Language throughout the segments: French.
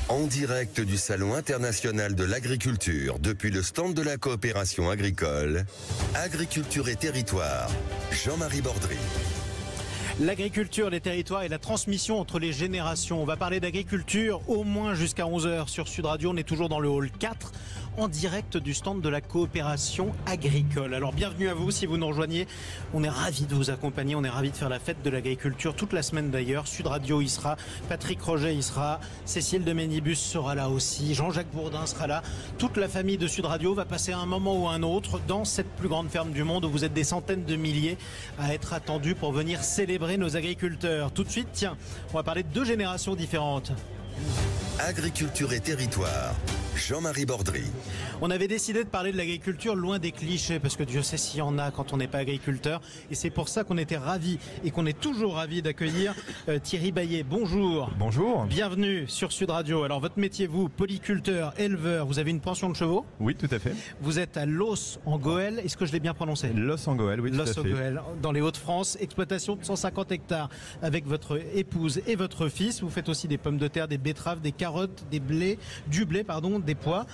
En direct du Salon international de l'agriculture, depuis le stand de la coopération agricole, Agriculture et territoire, Jean-Marie Bordry. L'agriculture, les territoires et la transmission entre les générations. On va parler d'agriculture au moins jusqu'à 11h sur Sud Radio. On est toujours dans le hall 4 en direct du stand de la coopération agricole. Alors bienvenue à vous si vous nous rejoignez. On est ravis de vous accompagner. On est ravis de faire la fête de l'agriculture toute la semaine d'ailleurs. Sud Radio y sera, Patrick Roget y sera, Cécile de Ménibus sera là aussi, Jean-Jacques Bourdin sera là. Toute la famille de Sud Radio va passer un moment ou un autre dans cette plus grande ferme du monde où vous êtes des centaines de milliers à être attendus pour venir célébrer nos agriculteurs. Tout de suite, tiens, on va parler de deux générations différentes. Agriculture et territoire, Jean-Marie Bordry. On avait décidé de parler de l'agriculture loin des clichés, parce que Dieu sait s'il y en a quand on n'est pas agriculteur. Et c'est pour ça qu'on était ravis et qu'on est toujours ravis d'accueillir Thierry Baillet. Bonjour. Bonjour. Bienvenue sur Sud Radio. Alors votre métier, vous, polyculteur, éleveur, vous avez une pension de chevaux? Oui, tout à fait. Vous êtes à Los en Goël. Est-ce que je l'ai bien prononcé? Los en Goël, oui, tout à fait. Los en Goël, dans les Hauts-de-France. Exploitation de 150 hectares avec votre épouse et votre fils. Vous faites aussi des pommes de terre, des betteraves, des carottes, des du blé, des pois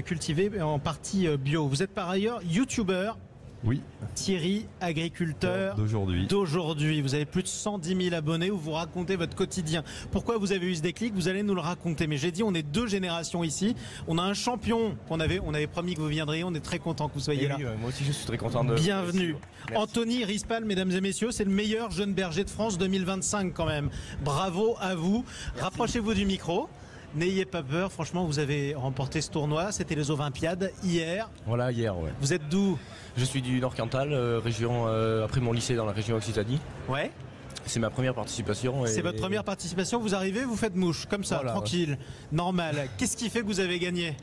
cultivés en partie bio. Vous êtes par ailleurs youtubeur. Oui. Thierry, agriculteur d'aujourd'hui. Vous avez plus de 110 000 abonnés où vous racontez votre quotidien. Pourquoi vous avez eu ce déclic? Vous allez nous le raconter. Mais j'ai dit, on est deux générations ici. On a un champion on avait promis que vous viendriez. On est très content que vous soyez là. Oui, moi aussi je suis très content de... Bienvenue. Merci. Anthony Rispal, mesdames et messieurs, c'est le meilleur jeune berger de France 2025 quand même. Bravo à vous. Merci. Rapprochez-vous du micro. N'ayez pas peur, franchement, vous avez remporté ce tournoi. C'était les Olympiades hier. Voilà, hier, ouais. Vous êtes d'où? Je suis du Nord-Cantal, région, après mon lycée dans la région Occitanie. Ouais. C'est ma première participation. C'est votre première participation, vous arrivez, vous faites mouche, comme ça, voilà, tranquille, ouais. Normal. Qu'est-ce qui fait que vous avez gagné?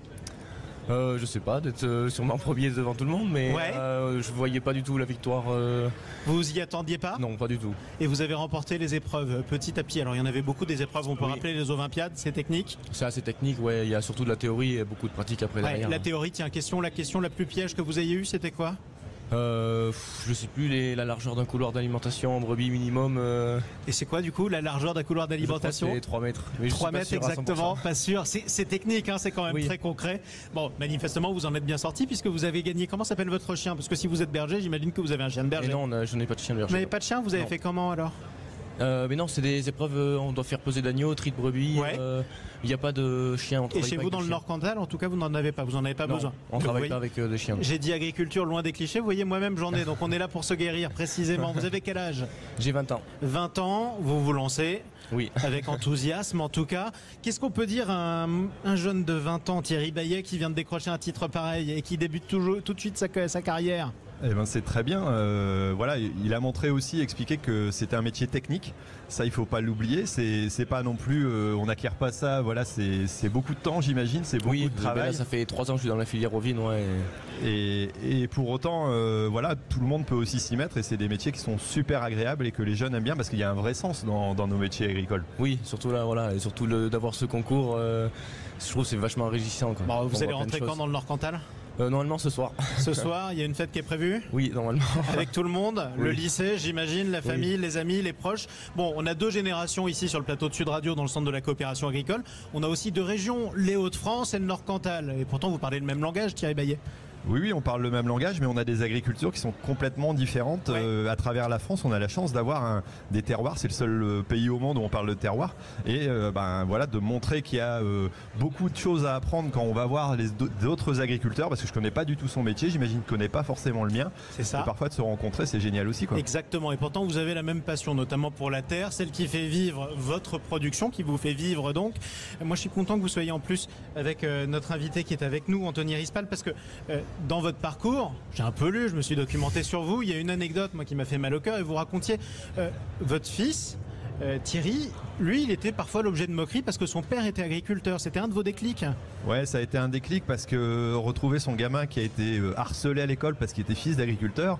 Je sais pas, d'être sûrement premier devant tout le monde, mais ouais. Je voyais pas du tout la victoire. Vous y attendiez pas? Non, pas du tout. Et vous avez remporté les épreuves petit à petit. Alors il y en avait beaucoup des épreuves, on peut rappeler les Olympiades, c'est technique? C'est assez technique, ouais. Il y a surtout de la théorie et beaucoup de pratique après derrière. La théorie, tiens, la question la plus piège que vous ayez eue, c'était quoi? Je sais plus, la largeur d'un couloir d'alimentation en brebis minimum. Et c'est quoi du coup la largeur d'un couloir d'alimentation? C'est 3 mètres. Mais 3 mètres exactement, pas sûr. C'est technique, hein, c'est quand même très concret. Bon, manifestement vous en êtes bien sorti puisque vous avez gagné. Comment s'appelle votre chien? Parce que si vous êtes berger, j'imagine que vous avez un chien de berger. Et non, je n'ai pas de chien de berger. Vous n'avez pas de chien? Vous avez fait comment alors? Mais non, c'est des épreuves, on doit faire peser d'agneaux, tri de brebis, ouais. Il n'y a pas de chien. Et chez vous dans le Nord-Cantal, en tout cas, vous n'en avez pas, vous n'en avez pas besoin. On travaille pas avec des chiens. J'ai dit agriculture loin des clichés, vous voyez, moi-même j'en ai, donc on est là pour se guérir précisément. Vous avez quel âge? J'ai 20 ans. 20 ans, vous vous lancez. Oui. Avec enthousiasme en tout cas. Qu'est-ce qu'on peut dire à un jeune de 20 ans, Thierry Baillet, qui vient de décrocher un titre pareil et qui débute tout de suite sa carrière? Eh ben c'est très bien. Voilà, il a montré aussi, expliqué que c'était un métier technique. Ça, il faut pas l'oublier. C'est pas non plus, on n'acquiert pas ça. Voilà, c'est beaucoup de temps, j'imagine. C'est beaucoup de travail. Ben là, ça fait 3 ans que je suis dans la filière ovine, ouais. Et pour autant, voilà, tout le monde peut aussi s'y mettre. Et c'est des métiers qui sont super agréables et que les jeunes aiment bien parce qu'il y a un vrai sens dans nos métiers agricoles. Oui, surtout là, voilà, et surtout d'avoir ce concours. Je trouve que c'est vachement enrichissant. Quoi. Bon, vous allez rentrer quand dans le Nord-Cantal? Normalement ce soir. Ce soir, il y a une fête qui est prévue? Oui, normalement. Avec tout le monde, oui. Le lycée, j'imagine, la famille, oui. Les amis, les proches. Bon, on a deux générations ici sur le plateau de Sud Radio dans le centre de la coopération agricole. On a aussi deux régions, les Hauts-de-France et le Nord-Cantal. Et pourtant, vous parlez le même langage, Thierry Baillet. Oui, on parle le même langage, mais on a des agricultures qui sont complètement différentes. Ouais. À travers la France, on a la chance d'avoir des terroirs. C'est le seul pays au monde où on parle de terroir. Et voilà, de montrer qu'il y a beaucoup de choses à apprendre quand on va voir d'autres agriculteurs, parce que je connais pas du tout son métier. J'imagine qu'il connaît pas forcément le mien. C'est ça. Et parfois de se rencontrer, c'est génial aussi, quoi. Exactement. Et pourtant, vous avez la même passion, notamment pour la terre, celle qui fait vivre votre production, qui vous fait vivre donc. Moi, je suis content que vous soyez en plus avec notre invité qui est avec nous, Anthony Rispal, parce que dans votre parcours, j'ai un peu lu, je me suis documenté sur vous, il y a une anecdote moi qui m'a fait mal au cœur et vous racontiez votre fils Thierry, lui il était parfois l'objet de moquerie parce que son père était agriculteur, c'était un de vos déclics? Ouais, ça a été un déclic parce que retrouver son gamin qui a été harcelé à l'école parce qu'il était fils d'agriculteur,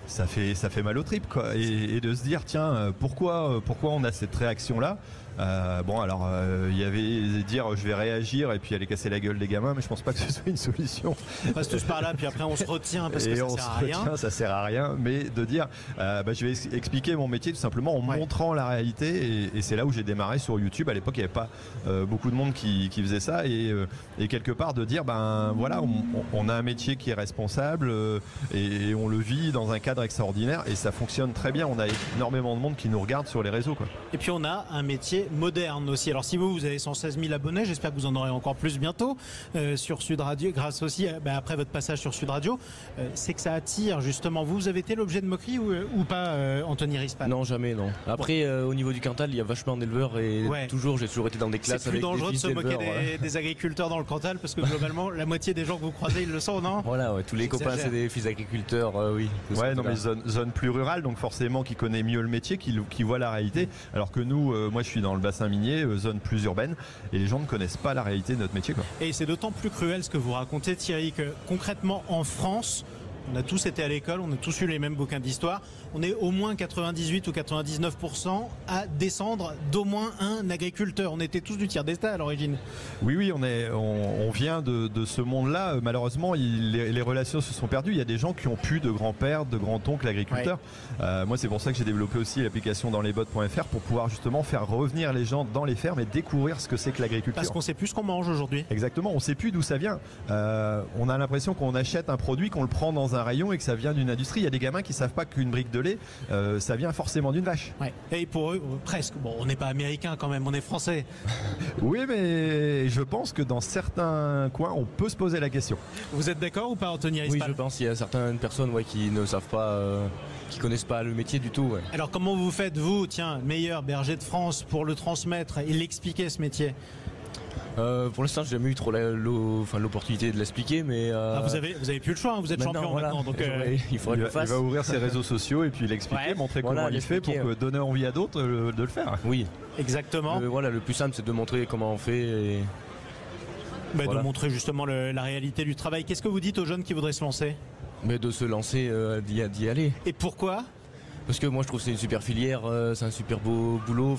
ça fait mal aux tripes, quoi. Et de se dire tiens, pourquoi on a cette réaction là? Bon, alors il y avait dire je vais réagir et puis aller casser la gueule des gamins, mais je pense pas que ce soit une solution. On passe tous par là, puis après on se retient parce que ça sert à rien. Ça sert à rien, mais de dire je vais expliquer mon métier tout simplement en montrant la réalité, et c'est là où j'ai démarré sur YouTube. À l'époque, il n'y avait pas beaucoup de monde qui faisait ça, et quelque part de dire voilà, on a un métier qui est responsable et on le vit dans un cadre extraordinaire, et ça fonctionne très bien. On a énormément de monde qui nous regarde sur les réseaux, quoi. Et puis on a un métier moderne aussi. Alors si vous avez 116 000 abonnés, j'espère que vous en aurez encore plus bientôt sur Sud Radio, grâce aussi après votre passage sur Sud Radio, c'est que ça attire justement. Vous avez été l'objet de moquerie ou pas, Anthony Rispan? Non, jamais, non. Après, au niveau du Cantal, il y a vachement d'éleveurs, et j'ai toujours été dans des classes avec des fils d'éleveurs. C'est plus dangereux de se moquer des agriculteurs dans le Cantal, parce que globalement, la moitié des gens que vous croisez, ils le sont, non? Voilà, tous les copains, c'est des fils d'agriculteurs, oui. Ouais, non, mais zone plus rurale, donc forcément qui connaît mieux le métier, qui voit la réalité. Alors que nous, moi je suis dans le bassin minier, zone plus urbaine, et les gens ne connaissent pas la réalité de notre métier, quoi. Et c'est d'autant plus cruel ce que vous racontez, Thierry, que concrètement en France, on a tous été à l'école, on a tous eu les mêmes bouquins d'histoire. On est au moins 98 ou 99% à descendre d'au moins un agriculteur. On était tous du tiers d'État à l'origine. Oui, on vient de ce monde-là. Malheureusement, les relations se sont perdues. Il y a des gens qui ont plus de grands-pères, de grands-oncles agriculteurs. Moi, c'est pour ça que j'ai développé aussi l'application danslespods.fr, pour pouvoir justement faire revenir les gens dans les fermes et découvrir ce que c'est que l'agriculture. Parce qu'on ne sait plus ce qu'on mange aujourd'hui. Exactement, on ne sait plus d'où ça vient. On a l'impression qu'on achète un produit, qu'on le prend dans un rayon et que ça vient d'une industrie. Il y a des gamins qui savent pas qu'une brique de lait, ça vient forcément d'une vache. Et pour eux, presque. Bon, on n'est pas américain quand même, on est français. Oui, mais je pense que dans certains coins, on peut se poser la question. Vous êtes d'accord ou pas, Anthony Rispan? Oui, je pense qu'il y a certaines personnes qui ne savent pas, qui connaissent pas le métier du tout. Alors comment vous faites, vous, meilleur berger de France, pour le transmettre et l'expliquer, ce métier? Pour l'instant, j'ai jamais eu trop l'opportunité de l'expliquer, mais vous avez plus le choix, vous êtes champion maintenant, donc il va ouvrir ses réseaux sociaux et puis l'expliquer, montrer comment il fait pour donner envie à d'autres de le faire. Oui, exactement. Le plus simple, c'est de montrer comment on fait. De montrer justement la réalité du travail. Qu'est-ce que vous dites aux jeunes qui voudraient se lancer? Mais de se lancer, d'y aller. Et pourquoi? Parce que moi je trouve que c'est une super filière, c'est un super beau boulot.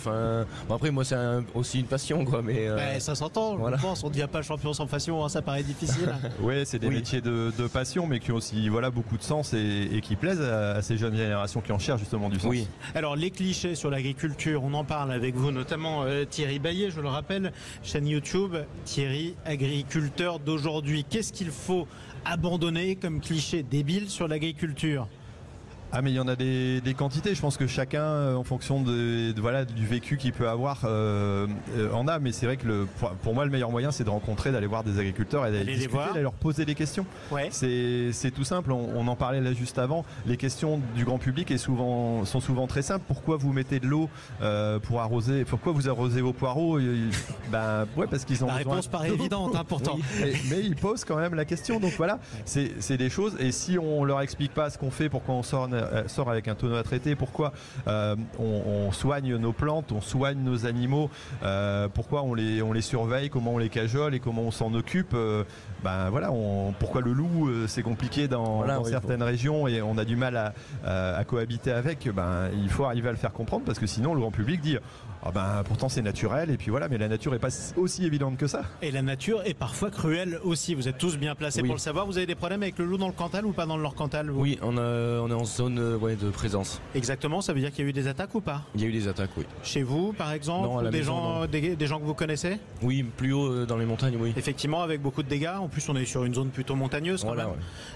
Après moi c'est aussi une passion, quoi. Mais ça s'entend. Je pense, on ne devient pas champion sans passion, ça paraît difficile. Oui, c'est des métiers de passion, mais qui ont aussi beaucoup de sens et qui plaisent à ces jeunes générations qui en cherchent justement du sens. Oui. Alors les clichés sur l'agriculture, on en parle avec vous, notamment Thierry Baillet, je le rappelle, chaîne YouTube Thierry, agriculteur d'aujourd'hui. Qu'est-ce qu'il faut abandonner comme cliché débile sur l'agriculture? Ah, mais il y en a des quantités. Je pense que chacun, en fonction du vécu qu'il peut avoir, en a. Mais c'est vrai que pour moi, le meilleur moyen, c'est de rencontrer, d'aller voir des agriculteurs et d'aller discuter, d'aller leur poser des questions. C'est tout simple. On en parlait là juste avant. Les questions du grand public sont souvent très simples. Pourquoi vous mettez de l'eau pour arroser? Pourquoi vous arrosez vos poireaux? Parce qu'ils ont la besoin. réponse paraît évidente, pourtant. Oui. Mais ils posent quand même la question. Donc voilà, c'est des choses. Et si on leur explique pas ce qu'on fait, pourquoi on sort avec un tonneau à traiter, pourquoi on soigne nos plantes, on soigne nos animaux, pourquoi on les surveille, comment on les cajole et comment on s'en occupe, pourquoi le loup c'est compliqué dans certaines régions et on a du mal à cohabiter avec, il faut arriver à le faire comprendre, parce que sinon le grand public dit pourtant c'est naturel, et puis voilà, mais la nature est pas aussi évidente que ça. Et la nature est parfois cruelle aussi. Vous êtes tous bien placés pour le savoir. Vous avez des problèmes avec le loup dans le Cantal ou pas dans le Cantal, vous? Oui, on est en zone de présence. Exactement, ça veut dire qu'il y a eu des attaques ou pas? Il y a eu des attaques, oui. Chez vous, par exemple? Non, des gens que vous connaissez? Oui, plus haut dans les montagnes, oui. Effectivement, avec beaucoup de dégâts. En plus, on est sur une zone plutôt montagneuse quand même.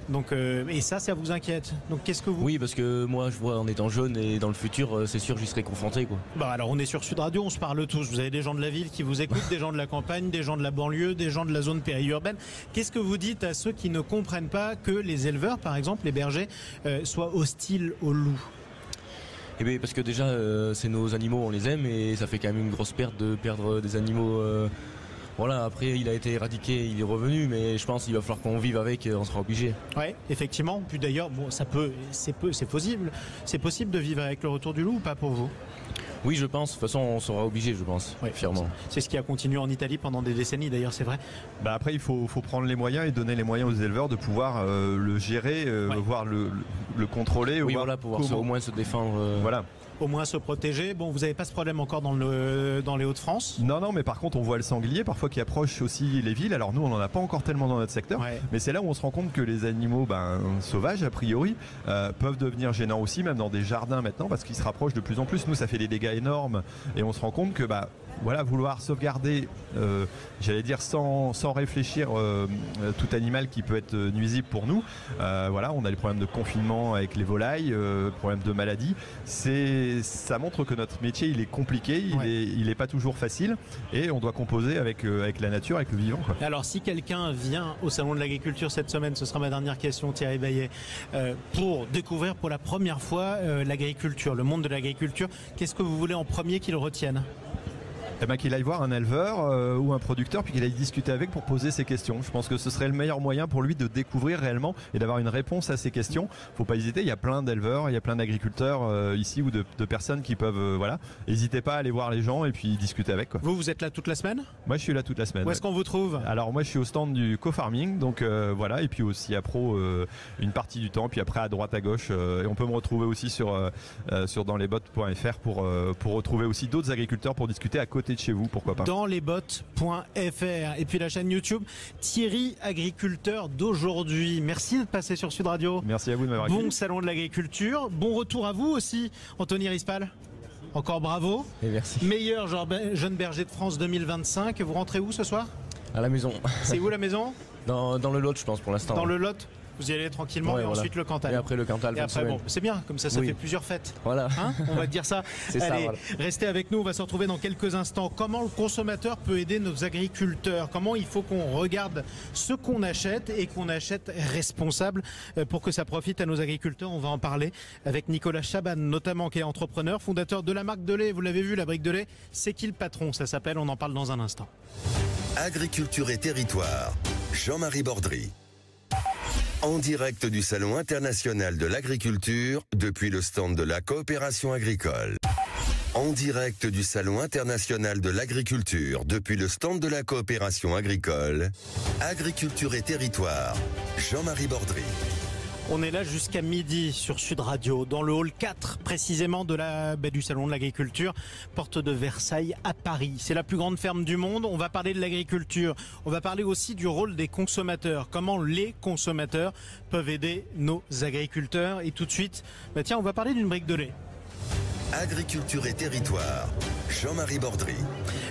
Donc, et ça vous inquiète. Donc, qu'est-ce que vous... Oui, parce que moi, je vois en étant jeune et dans le futur, c'est sûr, j'y serai confronté, quoi. Alors, on est sur Sud Radio, on se parle tous. Vous avez des gens de la ville qui vous écoutent, des gens de la campagne, des gens de la banlieue, des gens de la zone périurbaine. Qu'est-ce que vous dites à ceux qui ne comprennent pas que les éleveurs, par exemple, les bergers, soient hostiles aux loups? Eh bien, parce que déjà, c'est nos animaux, on les aime, et ça fait quand même une grosse perte de perdre des animaux. Après, il a été éradiqué, il est revenu, mais je pense qu'il va falloir qu'on vive avec, on sera obligé. Oui, effectivement. Puis d'ailleurs, c'est possible de vivre avec le retour du loup ou pas pour vous? Oui, je pense. De toute façon, on sera obligé, je pense, fièrement. C'est ce qui a continué en Italie pendant des décennies, d'ailleurs, c'est vrai. Après, il faut prendre les moyens et donner les moyens aux éleveurs de pouvoir le gérer, voir le contrôler. Oui, pouvoir au moins se défendre. Voilà. au moins se protéger. Bon, vous n'avez pas ce problème encore dans les Hauts-de-France? Non, mais par contre, on voit le sanglier parfois qui approche aussi les villes. Alors nous, on n'en a pas encore tellement dans notre secteur, mais c'est là où on se rend compte que les animaux sauvages, a priori, peuvent devenir gênants aussi, même dans des jardins maintenant, parce qu'ils se rapprochent de plus en plus. Nous, ça fait des dégâts énormes et on se rend compte que vouloir sauvegarder, j'allais dire sans réfléchir, tout animal qui peut être nuisible pour nous. On a les problèmes de confinement avec les volailles, problèmes de maladies. Ça montre que notre métier il est compliqué, il est pas toujours facile et on doit composer avec la nature, avec le vivant, quoi. Alors si quelqu'un vient au Salon de l'Agriculture cette semaine, ce sera ma dernière question, Thierry Baillet, pour découvrir pour la première fois l'agriculture, le monde de l'agriculture, qu'est-ce que vous voulez en premier qu'il retienne ? Qu'il aille voir un éleveur ou un producteur puis qu'il aille discuter avec pour poser ses questions. Je pense que ce serait le meilleur moyen pour lui de découvrir réellement et d'avoir une réponse à ses questions. Faut pas hésiter, il y a plein d'éleveurs, il y a plein d'agriculteurs ici ou de personnes qui peuvent N'hésitez pas à aller voir les gens et puis discuter avec, quoi. Vous êtes là toute la semaine ? Moi je suis là toute la semaine. Où est-ce qu'on vous trouve ? Alors moi je suis au stand du co-farming, donc et puis aussi à Pro une partie du temps, puis après à droite à gauche et on peut me retrouver aussi sur danslesbottes.fr pour retrouver aussi d'autres agriculteurs pour discuter à côté de chez vous, pourquoi pas. Danslesbottes.fr et puis la chaîne YouTube Thierry Agriculteur d'aujourd'hui. Merci de passer sur Sud Radio. Merci à vous de m'avoir accueilli. Bon salon de l'agriculture, bon retour à vous aussi, Anthony Rispal. Encore bravo. Et merci. Meilleur jeune berger de France 2025. Vous rentrez où ce soir ? À la maison. C'est où la maison ? Dans le Lot, je pense, pour l'instant. Dans le Lot ? Vous y allez tranquillement et ensuite le Cantal. Et après le Cantal. Et après, c'est bien, comme ça fait plusieurs fêtes. Voilà. On va dire ça. C'est allez, ça, voilà. Restez avec nous, on va se retrouver dans quelques instants. Comment le consommateur peut aider nos agriculteurs ? Comment il faut qu'on regarde ce qu'on achète et qu'on achète responsable pour que ça profite à nos agriculteurs ? On va en parler avec Nicolas Chaban, notamment, qui est entrepreneur, fondateur de la marque de lait. Vous l'avez vu, la brique de lait, c'est qui le patron ? Ça s'appelle, on en parle dans un instant. Agriculture et territoire, Jean-Marie Bordry. En direct du Salon international de l'agriculture depuis le stand de la coopération agricole. En direct du Salon international de l'agriculture depuis le stand de la coopération agricole. Agriculture et territoire, Jean-Marie Bordry. On est là jusqu'à midi sur Sud Radio, dans le hall 4 précisément du Salon de l'Agriculture, porte de Versailles à Paris. C'est la plus grande ferme du monde. On va parler de l'agriculture. On va parler aussi du rôle des consommateurs. Comment les consommateurs peuvent aider nos agriculteurs. Et tout de suite, on va parler d'une brique de lait. Agriculture et territoire, Jean-Marie Bordry.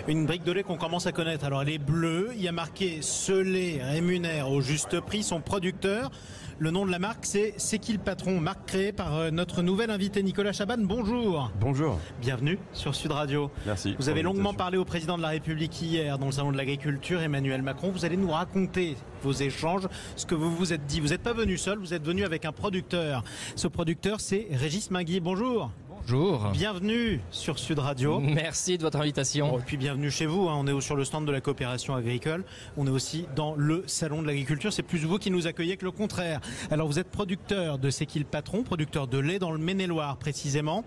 Une brique de lait qu'on commence à connaître. Alors elle est bleue, il y a marqué « Ce lait rémunère au juste prix son producteur ». Le nom de la marque, c'est qui le patron ? Marque créée par notre nouvel invité Nicolas Chaban. Bonjour. Bonjour. Bienvenue sur Sud Radio. Merci. Vous avez longuement parlé au président de la République hier dans le salon de l'agriculture, Emmanuel Macron. Vous allez nous raconter vos échanges, ce que vous vous êtes dit. Vous n'êtes pas venu seul, vous êtes venu avec un producteur. Ce producteur, c'est Régis Mingui. Bonjour. Bonjour. Bienvenue sur Sud Radio. Merci de votre invitation. Et puis bienvenue chez vous. On est sur le stand de la coopération agricole. On est aussi dans le salon de l'agriculture. C'est plus vous qui nous accueillez que le contraire. Alors vous êtes producteur de C'est qui le patron, producteur de lait dans le Maine-et-Loire précisément.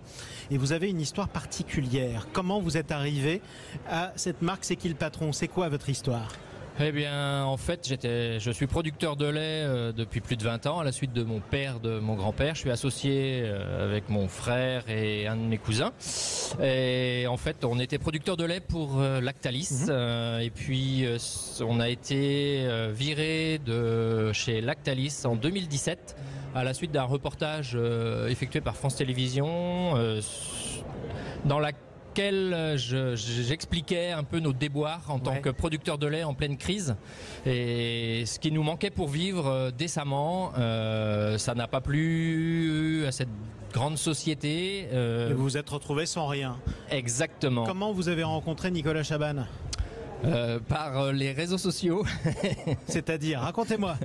Et vous avez une histoire particulière. Comment vous êtes arrivé à cette marque C'est qui le patron ? C'est quoi votre histoire ? Eh bien, en fait, je suis producteur de lait depuis plus de 20 ans, à la suite de mon père, de mon grand-père. Je suis associé avec mon frère et un de mes cousins. Et en fait, on était producteur de lait pour Lactalis. Et puis, on a été viré de chez Lactalis en 2017, à la suite d'un reportage effectué par France Télévisions, dans laquelle j'expliquais un peu nos déboires en tant que producteur de lait en pleine crise et ce qui nous manquait pour vivre décemment. Ça n'a pas plu à cette grande société. Et vous vous êtes retrouvé sans rien. Exactement. Comment vous avez rencontré Nicolas Chaban ? Par les réseaux sociaux. C'est-à-dire, racontez-moi.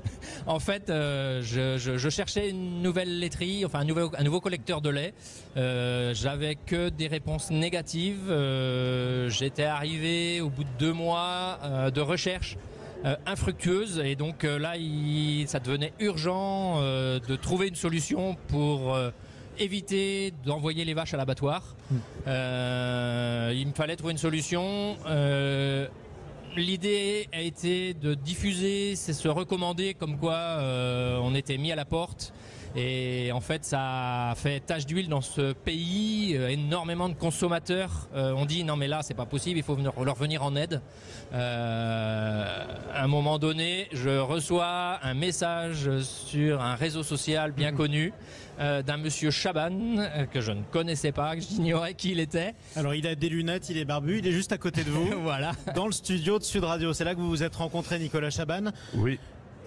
En fait, je cherchais une nouvelle laiterie, enfin un nouveau collecteur de lait. J'avais que des réponses négatives. J'étais arrivé au bout de 2 mois de recherche infructueuse et donc là, ça devenait urgent de trouver une solution pour éviter d'envoyer les vaches à l'abattoir. Il me fallait trouver une solution. L'idée a été de diffuser, c'est se recommander comme quoi on était mis à la porte Et en fait, ça a fait tache d'huile dans ce pays. Énormément de consommateurs ont dit non mais là c'est pas possible, il faut leur venir en aide. À un moment donné, je reçois un message sur un réseau social bien connu d'un monsieur Chaban que je ne connaissais pas, que j'ignorais qui il était. Alors il a des lunettes, il est barbu, il est juste à côté de vous, Voilà. dans le studio de Sud Radio. C'est là que vous vous êtes rencontré, Nicolas Chaban. Oui.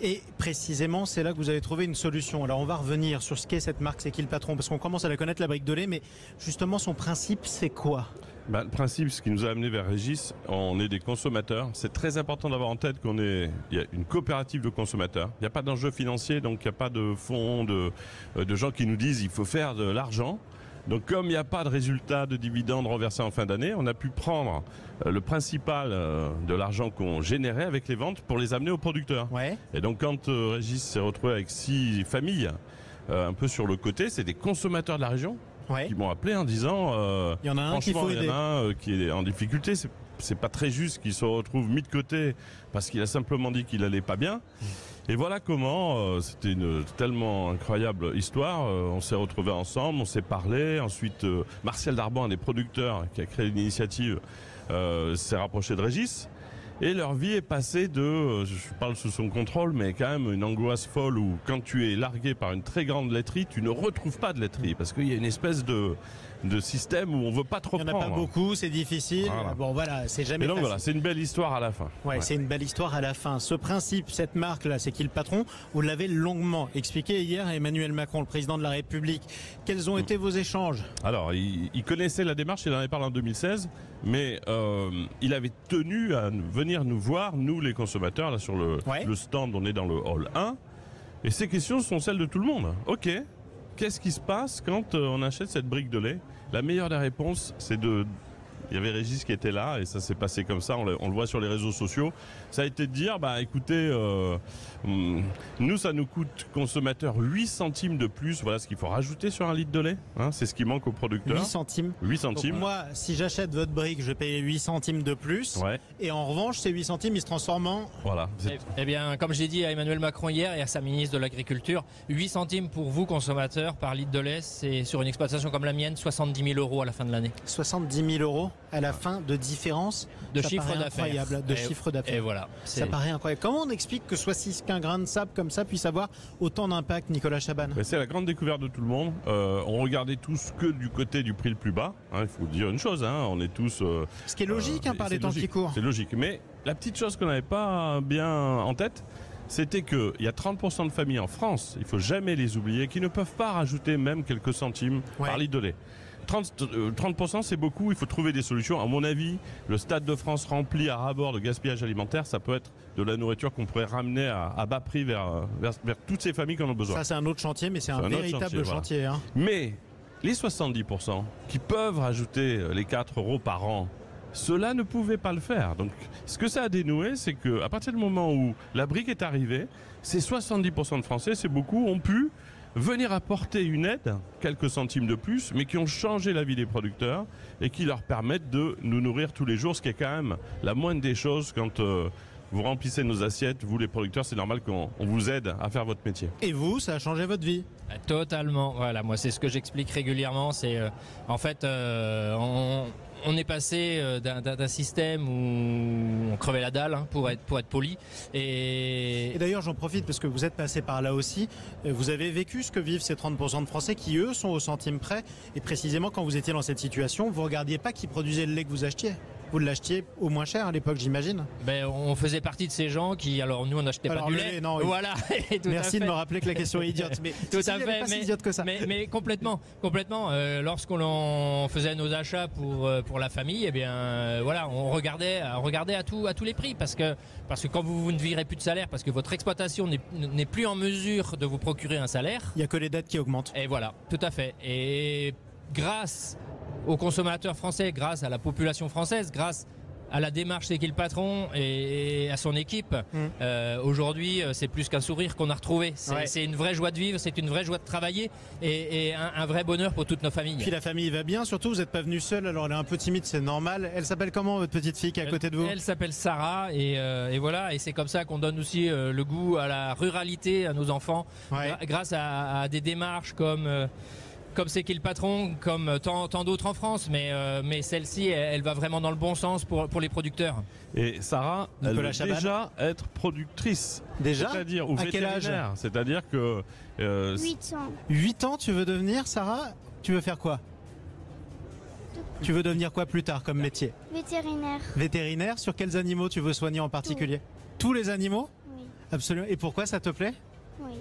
Et précisément, c'est là que vous avez trouvé une solution. Alors on va revenir sur ce qu'est cette marque, c'est qui le patron, parce qu'on commence à la connaître, la brique de lait, mais justement son principe, c'est quoi? Le principe, ce qui nous a amené vers Régis, on est des consommateurs. C'est très important d'avoir en tête il y a une coopérative de consommateurs. Il n'y a pas d'enjeu financier, donc il n'y a pas de fonds, de gens qui nous disent il faut faire de l'argent. Donc comme il n'y a pas de résultat de dividendes reversés en fin d'année, on a pu prendre le principal de l'argent qu'on générait avec les ventes pour les amener aux producteurs. Ouais. Et donc quand Régis s'est retrouvé avec 6 familles, un peu sur le côté, c'est des consommateurs de la région. Ouais. Qui m'ont appelé en disant Il y en a un qu'il faut aider. Il y en a un qui est en difficulté, c'est pas très juste qu'il se retrouve mis de côté parce qu'il a simplement dit qu'il allait pas bien. Et voilà comment, c'était une tellement incroyable histoire, on s'est retrouvés ensemble, on s'est parlé, ensuite Martial Darban, un des producteurs qui a créé l'initiative, s'est rapproché de Régis. Et leur vie est passée de, je parle sous son contrôle, mais quand même une angoisse folle où quand tu es largué par une très grande laiterie, tu ne retrouves pas de laiterie parce qu'il y a une espèce de système où on veut pas trop prendre. Il n'y en a pas beaucoup, c'est difficile. Voilà. Bon voilà, c'est jamais Et donc facile. voilà, c'est une belle histoire à la fin. Ouais, c'est une belle histoire à la fin. Ce principe, cette marque-là, c'est qui le patron? Vous l'avez longuement expliqué hier à Emmanuel Macron, le président de la République. Quels ont été vos échanges? Alors, il connaissait la démarche, il en avait parlé en 2016, mais il avait tenu à venir nous voir, nous les consommateurs, là sur le stand, on est dans le hall 1, et ces questions sont celles de tout le monde. Ok, qu'est-ce qui se passe quand on achète cette brique de lait? La meilleure des réponses, c'est de... Il y avait Régis qui était là et ça s'est passé comme ça, on le voit sur les réseaux sociaux. Ça a été de dire, écoutez, nous ça nous coûte consommateur 8 centimes de plus, voilà ce qu'il faut rajouter sur un litre de lait, hein, c'est ce qui manque aux producteurs. 8 centimes. 8 centimes. Donc moi, si j'achète votre brique, je paye 8 centimes de plus. Ouais. Et en revanche, ces 8 centimes, ils se transforment en... Voilà. Eh bien, comme j'ai dit à Emmanuel Macron hier et à sa ministre de l'Agriculture, 8 centimes pour vous, consommateurs, par litre de lait, c'est sur une exploitation comme la mienne, 70 000 euros à la fin de l'année. 70 000 euros à la fin de différence De ça chiffre paraît d'affaires. incroyable, de chiffre Et d'affaires. voilà. Ça paraît incroyable. Comment on explique que soit qu'un grain de sable comme ça puisse avoir autant d'impact, Nicolas Chaban? C'est la grande découverte de tout le monde. On regardait tous que du côté du prix le plus bas. Il faut dire une chose, on est tous... Ce qui est logique par les temps qui courent. C'est logique. Mais la petite chose qu'on n'avait pas bien en tête, c'était qu'il y a 30% de familles en France, il ne faut jamais les oublier, qui ne peuvent pas rajouter même quelques centimes par litre de lait. 30%, c'est beaucoup, il faut trouver des solutions. À mon avis, le Stade de France rempli à ras-bord de gaspillage alimentaire, ça peut être de la nourriture qu'on pourrait ramener à bas prix vers toutes ces familles qui en ont besoin. Ça, c'est un autre chantier, mais c'est un véritable chantier. Hein. Mais les 70% qui peuvent rajouter les 4 euros par an, ceux-là ne pouvaient pas le faire. Donc, ce que ça a dénoué, c'est qu'à partir du moment où la brique est arrivée, ces 70% de Français, c'est beaucoup, ont pu venir apporter une aide, quelques centimes de plus, mais qui ont changé la vie des producteurs et qui leur permettent de nous nourrir tous les jours, ce qui est quand même la moindre des choses quand vous remplissez nos assiettes, vous les producteurs, c'est normal qu'on vous aide à faire votre métier. Et vous, ça a changé votre vie? Totalement, voilà, moi c'est ce que j'explique régulièrement, c'est en fait on est passé d'un système où on crevait la dalle, pour être poli. Et d'ailleurs j'en profite parce que vous êtes passé par là aussi, vous avez vécu ce que vivent ces 30% de Français qui eux sont au centime près, et précisément quand vous étiez dans cette situation, vous regardiez pas qui produisait le lait que vous achetiez. Vous l'achetiez au moins cher à l'époque, j'imagine. On faisait partie de ces gens qui, alors nous on n'achetait pas du lait. Non, voilà. Merci de me rappeler que la question est idiote. Mais tout à fait. Pas si idiote que ça. Mais complètement. Lorsqu'on faisait nos achats pour la famille, voilà, on regardait à tous les prix parce que quand vous ne virez plus de salaire, parce que votre exploitation n'est plus en mesure de vous procurer un salaire. Il n'y a que les dettes qui augmentent. Et voilà, tout à fait. Et grâce aux consommateurs français, grâce à la population française, grâce à la démarche C'est qui le patron et à son équipe. Aujourd'hui, c'est plus qu'un sourire qu'on a retrouvé. C'est une vraie joie de vivre, c'est une vraie joie de travailler et un vrai bonheur pour toutes nos familles. Puis la famille va bien, surtout vous n'êtes pas venu seul, alors elle est un peu timide, c'est normal. Elle s'appelle comment votre petite fille qui est à côté de vous? Elle s'appelle Sarah et voilà, et c'est comme ça qu'on donne aussi le goût à la ruralité à nos enfants, grâce à des démarches comme C'est qui le patron, comme tant d'autres en France, mais celle-ci, elle va vraiment dans le bon sens pour les producteurs. Et Sarah, elle veut déjà être productrice. Déjà? C'est-à-dire, ou à quel âge? C'est-à-dire que... 8 ans. 8 ans, tu veux devenir, Sarah? Tu veux faire quoi? Tu veux devenir quoi plus tard comme métier? Vétérinaire. Vétérinaire? Sur quels animaux tu veux soigner en particulier? Tous les animaux? Oui. Absolument. Et pourquoi ça te plaît? Oui.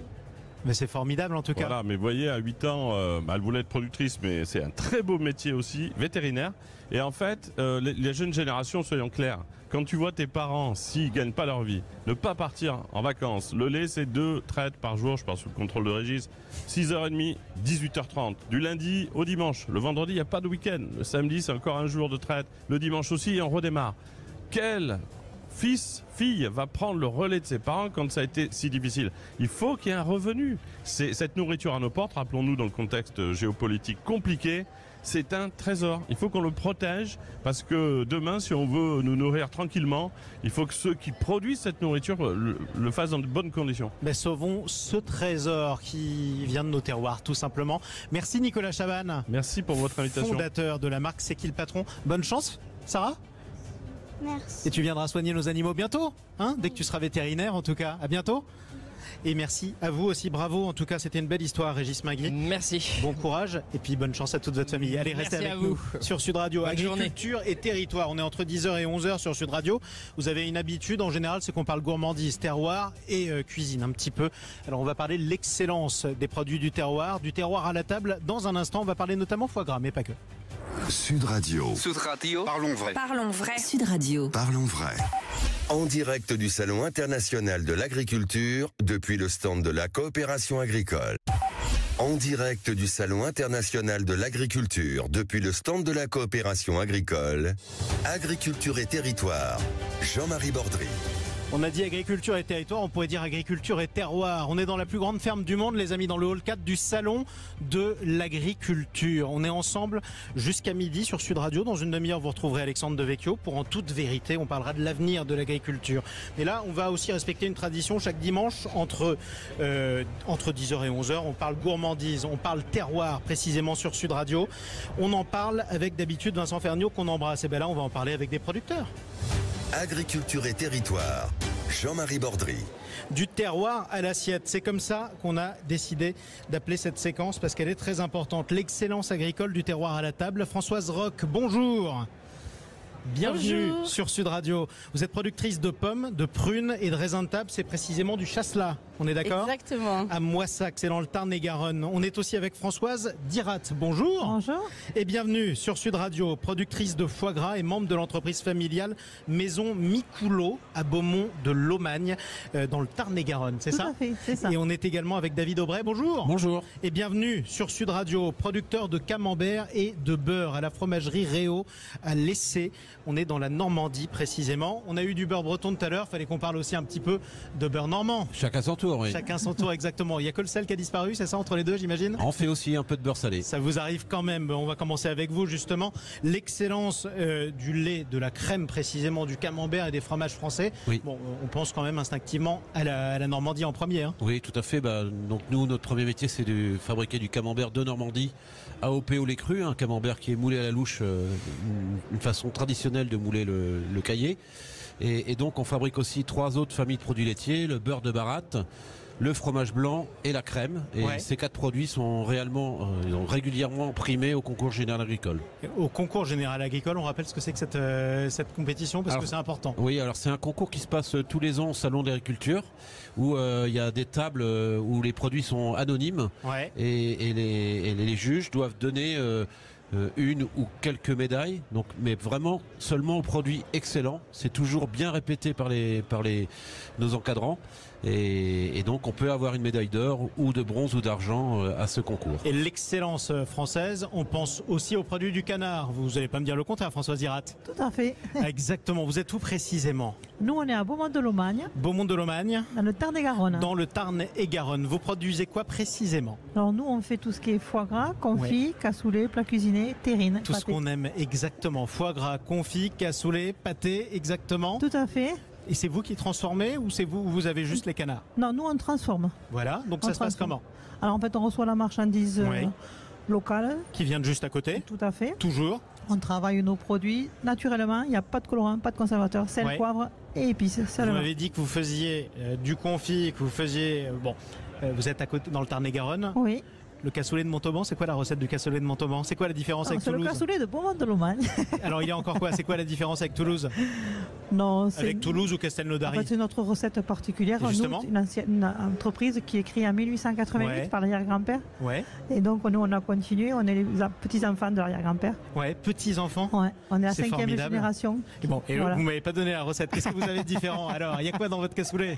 Mais c'est formidable en tout cas. Voilà, mais vous voyez, à 8 ans, elle voulait être productrice, mais c'est un très beau métier aussi, vétérinaire. Et en fait, les jeunes générations, soyons clairs, quand tu vois tes parents, s'ils ne gagnent pas leur vie, ne pas partir en vacances, le lait c'est 2 traites par jour, je pense sous le contrôle de Régis, 6h30, 18h30, du lundi au dimanche. Le vendredi, il n'y a pas de week-end. Le samedi, c'est encore un jour de traite. Le dimanche aussi, et on redémarre. Quel fille va prendre le relais de ses parents quand ça a été si difficile? Il faut qu'il y ait un revenu. Cette nourriture à nos portes, rappelons-nous dans le contexte géopolitique compliqué, c'est un trésor. Il faut qu'on le protège parce que demain, si on veut nous nourrir tranquillement, il faut que ceux qui produisent cette nourriture le fassent dans de bonnes conditions. Mais sauvons ce trésor qui vient de nos terroirs, tout simplement. Merci Nicolas Chabanne. Merci pour votre invitation. Fondateur de la marque C'est qui le patron. Bonne chance, Sarah. Merci. Et tu viendras soigner nos animaux bientôt, hein, dès que tu seras vétérinaire en tout cas. À bientôt. Et merci à vous aussi, bravo. En tout cas, c'était une belle histoire, Régis Magui. Merci. Bon courage et puis bonne chance à toute votre famille. Allez, restez avec nous sur Sud Radio. Bonne Agriculture et territoire. On est entre 10h et 11h sur Sud Radio. Vous avez une habitude, en général, c'est qu'on parle gourmandise, terroir et cuisine un petit peu. Alors, on va parler de l'excellence des produits du terroir à la table. Dans un instant, on va parler notamment foie gras, mais pas que. Sud Radio. Sud Radio. Parlons vrai. Parlons vrai. Sud Radio. Parlons vrai. En direct du Salon international de l'agriculture depuis le stand de la coopération agricole. En direct du Salon international de l'agriculture depuis le stand de la coopération agricole. Agriculture et territoire. Jean-Marie Bordry. On a dit agriculture et territoire, on pourrait dire agriculture et terroir. On est dans la plus grande ferme du monde, les amis, dans le hall 4 du salon de l'agriculture. On est ensemble jusqu'à midi sur Sud Radio. Dans une demi-heure, vous retrouverez Alexandre Devecchio pour En toute vérité. On parlera de l'avenir de l'agriculture. Mais là, on va aussi respecter une tradition chaque dimanche entre 10h et 11h. On parle gourmandise, on parle terroir précisément sur Sud Radio. On en parle avec d'habitude Vincent Ferniaud qu'on embrasse. Et bien là, on va en parler avec des producteurs. Agriculture et territoire. Jean-Marie Bordry. Du terroir à l'assiette. C'est comme ça qu'on a décidé d'appeler cette séquence parce qu'elle est très importante. L'excellence agricole du terroir à la table. Françoise Roch, bonjour. Bienvenue sur Sud Radio. Vous êtes productrice de pommes, de prunes et de raisins de table. C'est précisément du Chasselas. On est d'accord? Exactement. À Moissac, c'est dans le Tarn-et-Garonne. On est aussi avec Françoise Dirat. Bonjour. Bonjour. Et bienvenue sur Sud Radio, productrice de foie gras et membre de l'entreprise familiale Maison Micoulot à Beaumont de Lomagne, dans le Tarn-et-Garonne. C'est ça? Tout à fait, c'est ça. Et on est également avec David Aubray. Bonjour. Bonjour. Et bienvenue sur Sud Radio, producteur de camembert et de beurre à la fromagerie Réau à Lessé. On est dans la Normandie précisément. On a eu du beurre breton tout à l'heure. Fallait qu'on parle aussi un petit peu de beurre normand. Chacun son tour, oui. Chacun son tour, exactement. Il n'y a que le sel qui a disparu, c'est ça, entre les deux, j'imagine? On fait aussi un peu de beurre salé. Ça vous arrive quand même. On va commencer avec vous, justement. L'excellence du lait, de la crème précisément, du camembert et des fromages français. Oui. Bon, on pense quand même instinctivement à la Normandie en premier. Hein. Oui, tout à fait. Donc nous, notre premier métier, c'est de fabriquer du camembert de Normandie AOP au lait cru. Un camembert qui est moulé à la louche, une façon traditionnelle de mouler le caillé. Et donc on fabrique aussi 3 autres familles de produits laitiers, le beurre de baratte, le fromage blanc et la crème. Et ces 4 produits sont régulièrement primés au concours général agricole. Au concours général agricole, on rappelle ce que c'est que cette compétition parce que c'est important. Oui, alors c'est un concours qui se passe tous les ans au salon d'agriculture où il y a des tables où les produits sont anonymes et les juges doivent donner une ou quelques médailles, donc, mais vraiment seulement aux produits excellents. C'est toujours bien répété par nos encadrants. Et donc on peut avoir une médaille d'or ou de bronze ou d'argent à ce concours. Et l'excellence française, on pense aussi aux produits du canard. Vous n'allez pas me dire le contraire, Françoise Dirat? Tout à fait. Exactement. Vous êtes où précisément? Nous, on est à Beaumont-de-Lomagne. Beaumont-de-Lomagne. Dans le Tarn-et-Garonne. Dans le Tarn-et-Garonne. Vous produisez quoi précisément? Alors nous, on fait tout ce qui est foie gras, confit, cassoulet, plat cuisiné, terrine. Tout ce qu'on aime, exactement. Foie gras, confit, cassoulet, pâté, exactement. Tout à fait. Et c'est vous qui transformez ou c'est vous avez juste les canards? Non, nous on transforme. Voilà, donc ça se passe comment? Alors en fait on reçoit la marchandise locale. Qui vient de juste à côté? Tout à fait. Toujours? On travaille nos produits naturellement, il n'y a pas de colorant, pas de conservateur, sel, poivre et épices. Vous m'avez dit que vous faisiez du confit, que vous faisiez... vous êtes à côté dans le Tarn-et-Garonne? Oui. Le cassoulet de Montauban, c'est quoi la recette du cassoulet de Montauban? C'est quoi la différence avec Toulouse? C'est le cassoulet de Beaumont-de-Lomagne. Alors il y a encore quoi? C'est quoi la différence avec Toulouse? Non, avec Toulouse ou Castelnaudary? En fait, c'est notre recette particulière. Justement, une entreprise qui est créée en 1888 par l'arrière-grand-père. Ouais. Et donc nous on a continué, on est les petits-enfants de l'arrière-grand-père. Ouais, petits-enfants. Ouais, on est la 5e génération. Et bon, et voilà. Vous m'avez pas donné la recette. Qu'est-ce que vous avez de différent alors? Il y a quoi dans votre cassoulet?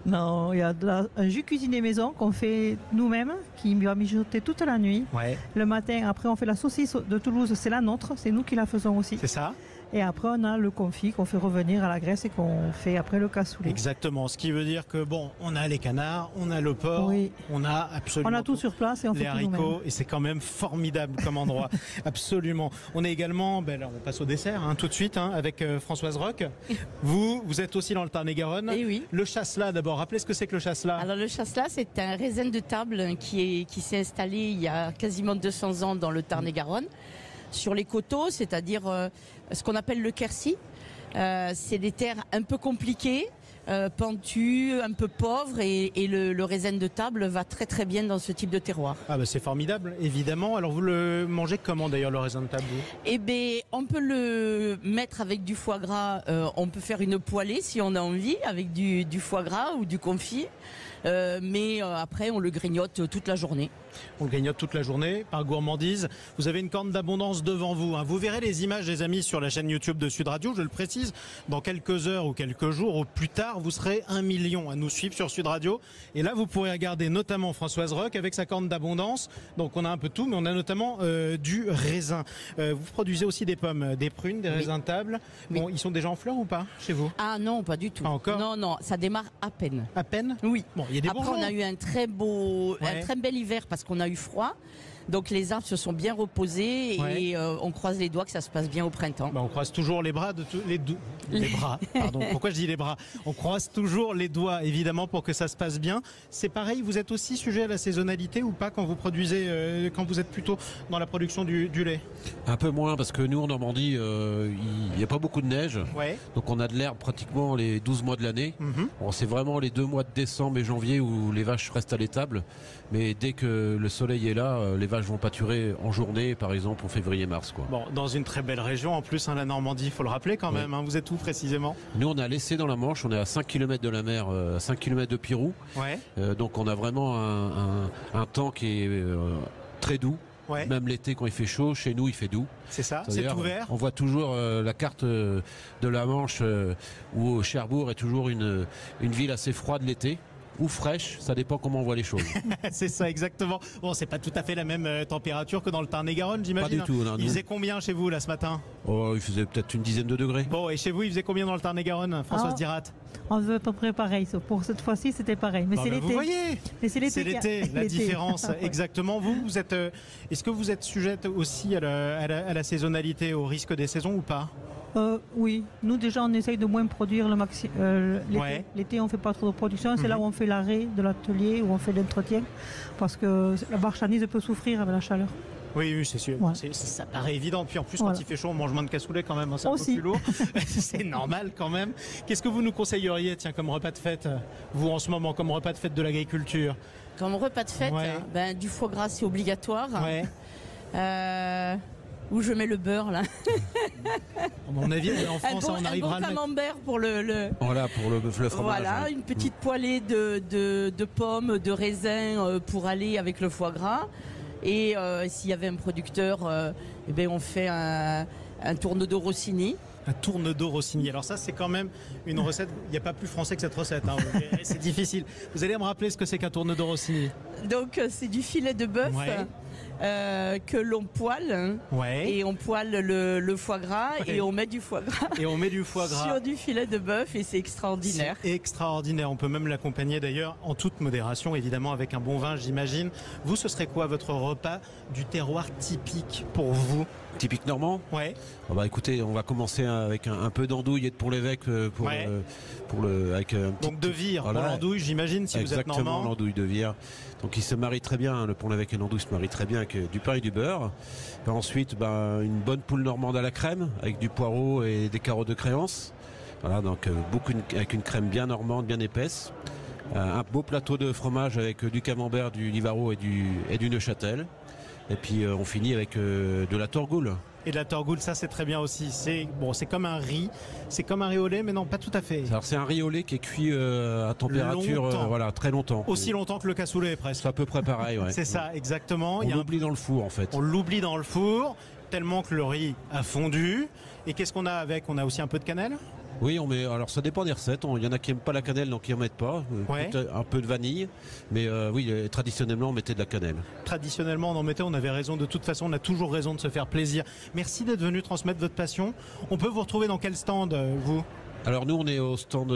Non, il y a un jus cuisiné maison qu'on fait nous-mêmes, qui va mijoter toute la nuit. Ouais. Le matin, après on fait la saucisse de Toulouse, c'est la nôtre, c'est nous qui la faisons aussi. C'est ça. Et après on a le confit qu'on fait revenir à la graisse et qu'on fait après le cassoulet. Exactement, ce qui veut dire que bon, on a les canards, on a le porc, on a absolument on a tout sur place et on les fait haricots tout et c'est quand même formidable comme endroit. Absolument. On est également, là, on passe au dessert tout de suite avec Françoise Roch. Vous êtes aussi dans le Tarn-et-Garonne. Et oui. Le chasselas d'abord, rappelez ce que c'est que le chasselas. Alors le chasselas, c'est un raisin de table qui s'est installé il y a quasiment 200 ans dans le Tarn-et-Garonne. Sur les coteaux, c'est-à-dire ce qu'on appelle le Quercy. C'est des terres un peu compliquées, pentues, un peu pauvres, et le raisin de table va très très bien dans ce type de terroir. Ah bah c'est formidable, évidemment. Alors vous le mangez comment d'ailleurs, le raisin de table? Eh bien, on peut le mettre avec du foie gras, on peut faire une poêlée si on a envie, avec du foie gras ou du confit. Mais après on le grignote toute la journée. On le grignote toute la journée par gourmandise. Vous avez une corne d'abondance devant vous. Vous verrez les images, les amis, sur la chaîne YouTube de Sud Radio. Je le précise, dans quelques heures ou quelques jours ou plus tard, vous serez 1 million à nous suivre sur Sud Radio. Et là, vous pourrez regarder notamment Françoise Roch avec sa corne d'abondance. Donc on a un peu tout, mais on a notamment du raisin. Vous produisez aussi des pommes, des prunes, des raisins de table. Bon, ils sont déjà en fleurs ou pas chez vous? Ah non, pas du tout. Pas encore? Non, non, ça démarre à peine. À peine? Oui. Bon, il y a des Après, on a eu un très bel hiver parce qu'on a eu froid. Donc les arbres se sont bien reposés et on croise les doigts que ça se passe bien au printemps. On croise toujours les bras les bras. Pardon. Pourquoi je dis les bras? On croise toujours les doigts évidemment pour que ça se passe bien. C'est pareil. Vous êtes aussi sujet à la saisonnalité ou pas quand vous produisez, quand vous êtes plutôt dans la production du lait? Un peu moins parce que nous en Normandie, il n'y a pas beaucoup de neige. Donc on a de l'herbe pratiquement les 12 mois de l'année. Bon, c'est vraiment les 2 mois de décembre et janvier où les vaches restent à l'étable. Mais dès que le soleil est là, les vaches vont pâturer en journée, par exemple, en février-mars. Bon, dans une très belle région, en plus, la Normandie, il faut le rappeler quand même. Vous êtes où précisément? Nous, on a laissé dans la Manche, on est à 5 km de la mer, 5 km de Pirou. Donc on a vraiment un temps qui est très doux. Même l'été quand il fait chaud, chez nous il fait doux. C'est ça, c'est tout vert. On voit toujours la carte de la Manche où Cherbourg est toujours une ville assez froide l'été. Ou fraîche, ça dépend comment on voit les choses. C'est ça, exactement. Bon, c'est pas tout à fait la même température que dans le Tarn-et-Garonne, j'imagine. Pas du tout. Non, il faisait combien chez vous là ce matin? Il faisait peut-être une dizaine de degrés. Bon, et chez vous, il faisait combien dans le Tarn-et-Garonne, Françoise Dirat? On veut à peu près pareil. Pour cette fois-ci, c'était pareil. Mais c'est l'été. Vous voyez, mais c'est l'été, la différence. Exactement. Vous êtes. Est-ce que vous êtes sujette aussi à la saisonnalité, au risque des saisons ou pas? Oui, nous déjà on essaye de moins produire le maximum. L'été on fait pas trop de production, c'est là où on fait l'arrêt de l'atelier, où on fait l'entretien, parce que la marchandise peut souffrir avec la chaleur. Oui, c'est sûr. Ça paraît évident. Puis en plus, quand il fait chaud, on mange moins de cassoulet quand même. C'est un peu plus lourd. C'est normal quand même. Qu'est-ce que vous nous conseilleriez, comme repas de fête, vous en ce moment, comme repas de fête de l'agriculture? Comme repas de fête, du foie gras c'est obligatoire. Où je mets le beurre là. À mon avis, en France, on arrivera à camembert pour le. Voilà, pour le fromage. Voilà, une petite poêlée de pommes, de raisins pour aller avec le foie gras. Et s'il y avait un producteur, on fait un tourneau de Rossini. Un tourne-dos Rossini. Alors ça, c'est quand même une recette. Il n'y a pas plus français que cette recette. Hein. C'est difficile. Vous allez me rappeler ce que c'est qu'un tourne-dos Rossini? Donc c'est du filet de bœuf. Ouais. Que l'on poêle et on poêle le foie gras et on met du foie gras sur du filet de bœuf et c'est extraordinaire. C'est extraordinaire, on peut même l'accompagner d'ailleurs en toute modération évidemment avec un bon vin j'imagine. Vous ce serait quoi votre repas du terroir typique pour vous? Typique normand? Ouais. Écoutez, on va commencer avec un peu d'andouille et de pour l'évêque avec donc de vire pour l'andouille j'imagine si vous êtes normand. Exactement, l'andouille de vire. Donc il se marie très bien, le pont l'évêque et l'andouille se marient très bien avec du pain et du beurre. Et ensuite une bonne poule normande à la crème avec du poireau et des carottes de créance. Voilà, donc avec une crème bien normande, bien épaisse. Un beau plateau de fromage avec du camembert, du Livaro et du Neuchâtel. Et puis on finit avec de la torgoule. Et de la torgoule, ça c'est très bien aussi. C'est comme un riz, c'est comme un riz au lait, mais non, pas tout à fait. Alors c'est un riz au lait qui est cuit à température très longtemps. Aussi longtemps que le cassoulet presque. C'est à peu près pareil, ouais. C'est ça, exactement. On l'oublie dans le four en fait. On l'oublie dans le four, tellement que le riz a fondu. Et qu'est-ce qu'on a avec? On a aussi un peu de cannelle? Oui, alors ça dépend des recettes. Il y en a qui n'aiment pas la cannelle, donc ils n'en mettent pas. Un peu de vanille. Mais traditionnellement, on mettait de la cannelle. Traditionnellement, on en mettait, on avait raison. De toute façon, on a toujours raison de se faire plaisir. Merci d'être venu transmettre votre passion. On peut vous retrouver dans quel stand, vous? Alors nous on est au stand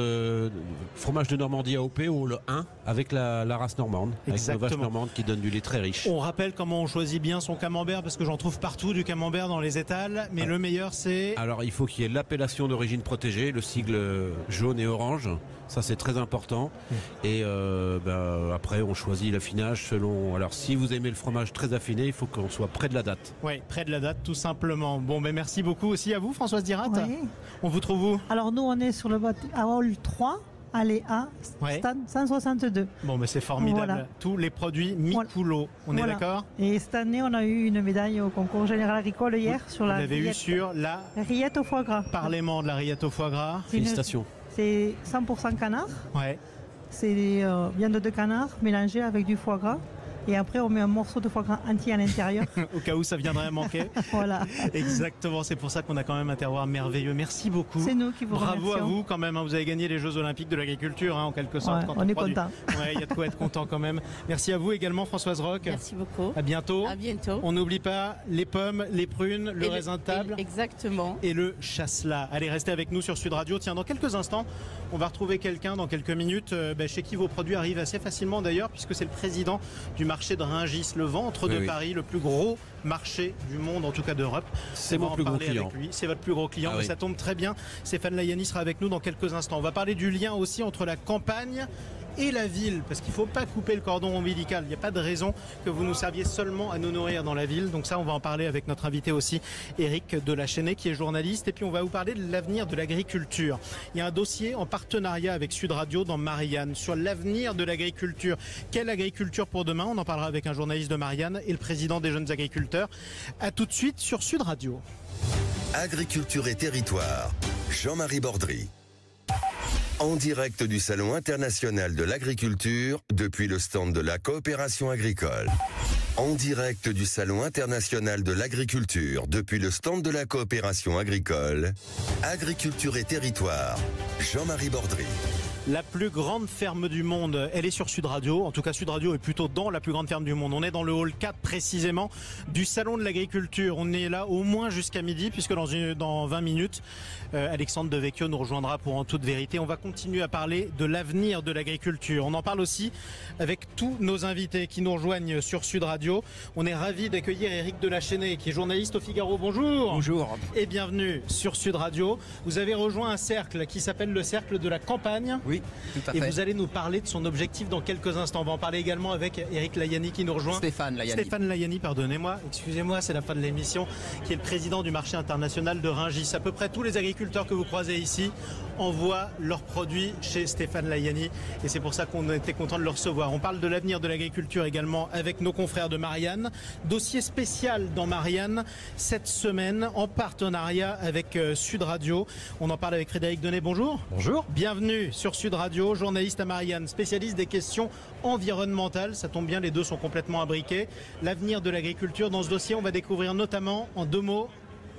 fromage de Normandie AOP au hall 1 avec la race normande, avec nos vaches normandes qui donnent du lait très riche. On rappelle comment on choisit bien son camembert parce que j'en trouve partout du camembert dans les étals, mais le meilleur c'est... Alors il faut qu'il y ait l'appellation d'origine protégée, le sigle jaune et orange, ça c'est très important. Et après on choisit l'affinage selon... Alors si vous aimez le fromage très affiné, il faut qu'on soit près de la date. Oui, près de la date tout simplement. Bon merci beaucoup aussi à vous Françoise Dirat. Oui. On vous trouve où? Alors nous on est sur le hall 3, allée A, stand 162. Bon c'est formidable. Voilà. Tous les produits Miculo, on est d'accord? Et cette année on a eu une médaille au concours général agricole hier sur la rillette. Vous l'avez eu sur la rillette au foie gras. Parlez-moi de la rillette au foie gras. Félicitations. C'est 100% canard. Ouais. C'est des viandes de canard mélangées avec du foie gras. Et après, on met un morceau de foie gras entier à l'intérieur. Au cas où ça viendrait à manquer. Voilà. Exactement, c'est pour ça qu'on a quand même un terroir merveilleux. Merci beaucoup. C'est nous qui vous remercions. Bravo à vous quand même. Vous avez gagné les Jeux Olympiques de l'agriculture, en quelque sorte. Ouais, on est content. Il y a de quoi être content quand même. Merci à vous également, Françoise Roch. Merci beaucoup. À bientôt. À bientôt. On n'oublie pas les pommes, les prunes, le raisin de table. Exactement. Et le chasselas. Allez, restez avec nous sur Sud Radio. Tiens, dans quelques instants, on va retrouver quelqu'un dans quelques minutes chez qui vos produits arrivent assez facilement d'ailleurs, puisque c'est le président du marché de Rungis. Le ventre de Paris, le plus gros marché du monde, en tout cas d'Europe. C'est mon plus gros client. C'est votre plus gros client, mais ça tombe très bien. Stéphane Layani sera avec nous dans quelques instants. On va parler du lien aussi entre la campagne et la ville, parce qu'il ne faut pas couper le cordon ombilical. Il n'y a pas de raison que vous nous serviez seulement à nous nourrir dans la ville. Donc ça, on va en parler avec notre invité aussi, Éric Delachesnay, qui est journaliste. Et puis on va vous parler de l'avenir de l'agriculture. Il y a un dossier en partenariat avec Sud Radio dans Marianne sur l'avenir de l'agriculture. Quelle agriculture pour demain? On en parlera avec un journaliste de Marianne et le président des jeunes agriculteurs. A tout de suite sur Sud Radio. Agriculture et territoire, Jean-Marie Bordry. En direct du Salon international de l'agriculture depuis le stand de la coopération agricole. En direct du Salon international de l'agriculture depuis le stand de la coopération agricole. Agriculture et territoire, Jean-Marie Bordry. La plus grande ferme du monde, elle est sur Sud Radio. En tout cas, Sud Radio est plutôt dans la plus grande ferme du monde. On est dans le hall 4 précisément du Salon de l'agriculture. On est là au moins jusqu'à midi puisque dans 20 minutes, Alexandre Devecchio nous rejoindra pour En toute vérité. On va continuer à parler de l'avenir de l'agriculture. On en parle aussi avec tous nos invités qui nous rejoignent sur Sud Radio. On est ravis d'accueillir Éric Delachesnay qui est journaliste au Figaro. Bonjour. Bonjour. Et bienvenue sur Sud Radio. Vous avez rejoint un cercle qui s'appelle le Cercle de la Campagne. Oui, tout à fait. Et vous allez nous parler de son objectif dans quelques instants. On va en parler également avec Éric Layani qui nous rejoint. Stéphane Layani, pardonnez-moi, excusez-moi, c'est la fin de l'émission, qui est le président du marché international de Rungis. À peu près tous les agriculteurs que vous croisez ici envoient leurs produits chez Stéphane Layani et c'est pour ça qu'on était content de le recevoir. On parle de l'avenir de l'agriculture également avec nos confrères de Marianne. Dossier spécial dans Marianne cette semaine en partenariat avec Sud Radio. On en parle avec Frédéric Denet. Bonjour. Bonjour. Bienvenue sur Sud Radio, journaliste à Marianne, spécialiste des questions environnementales. Ça tombe bien, les deux sont complètement imbriqués. L'avenir de l'agriculture dans ce dossier, on va découvrir notamment en 2 mots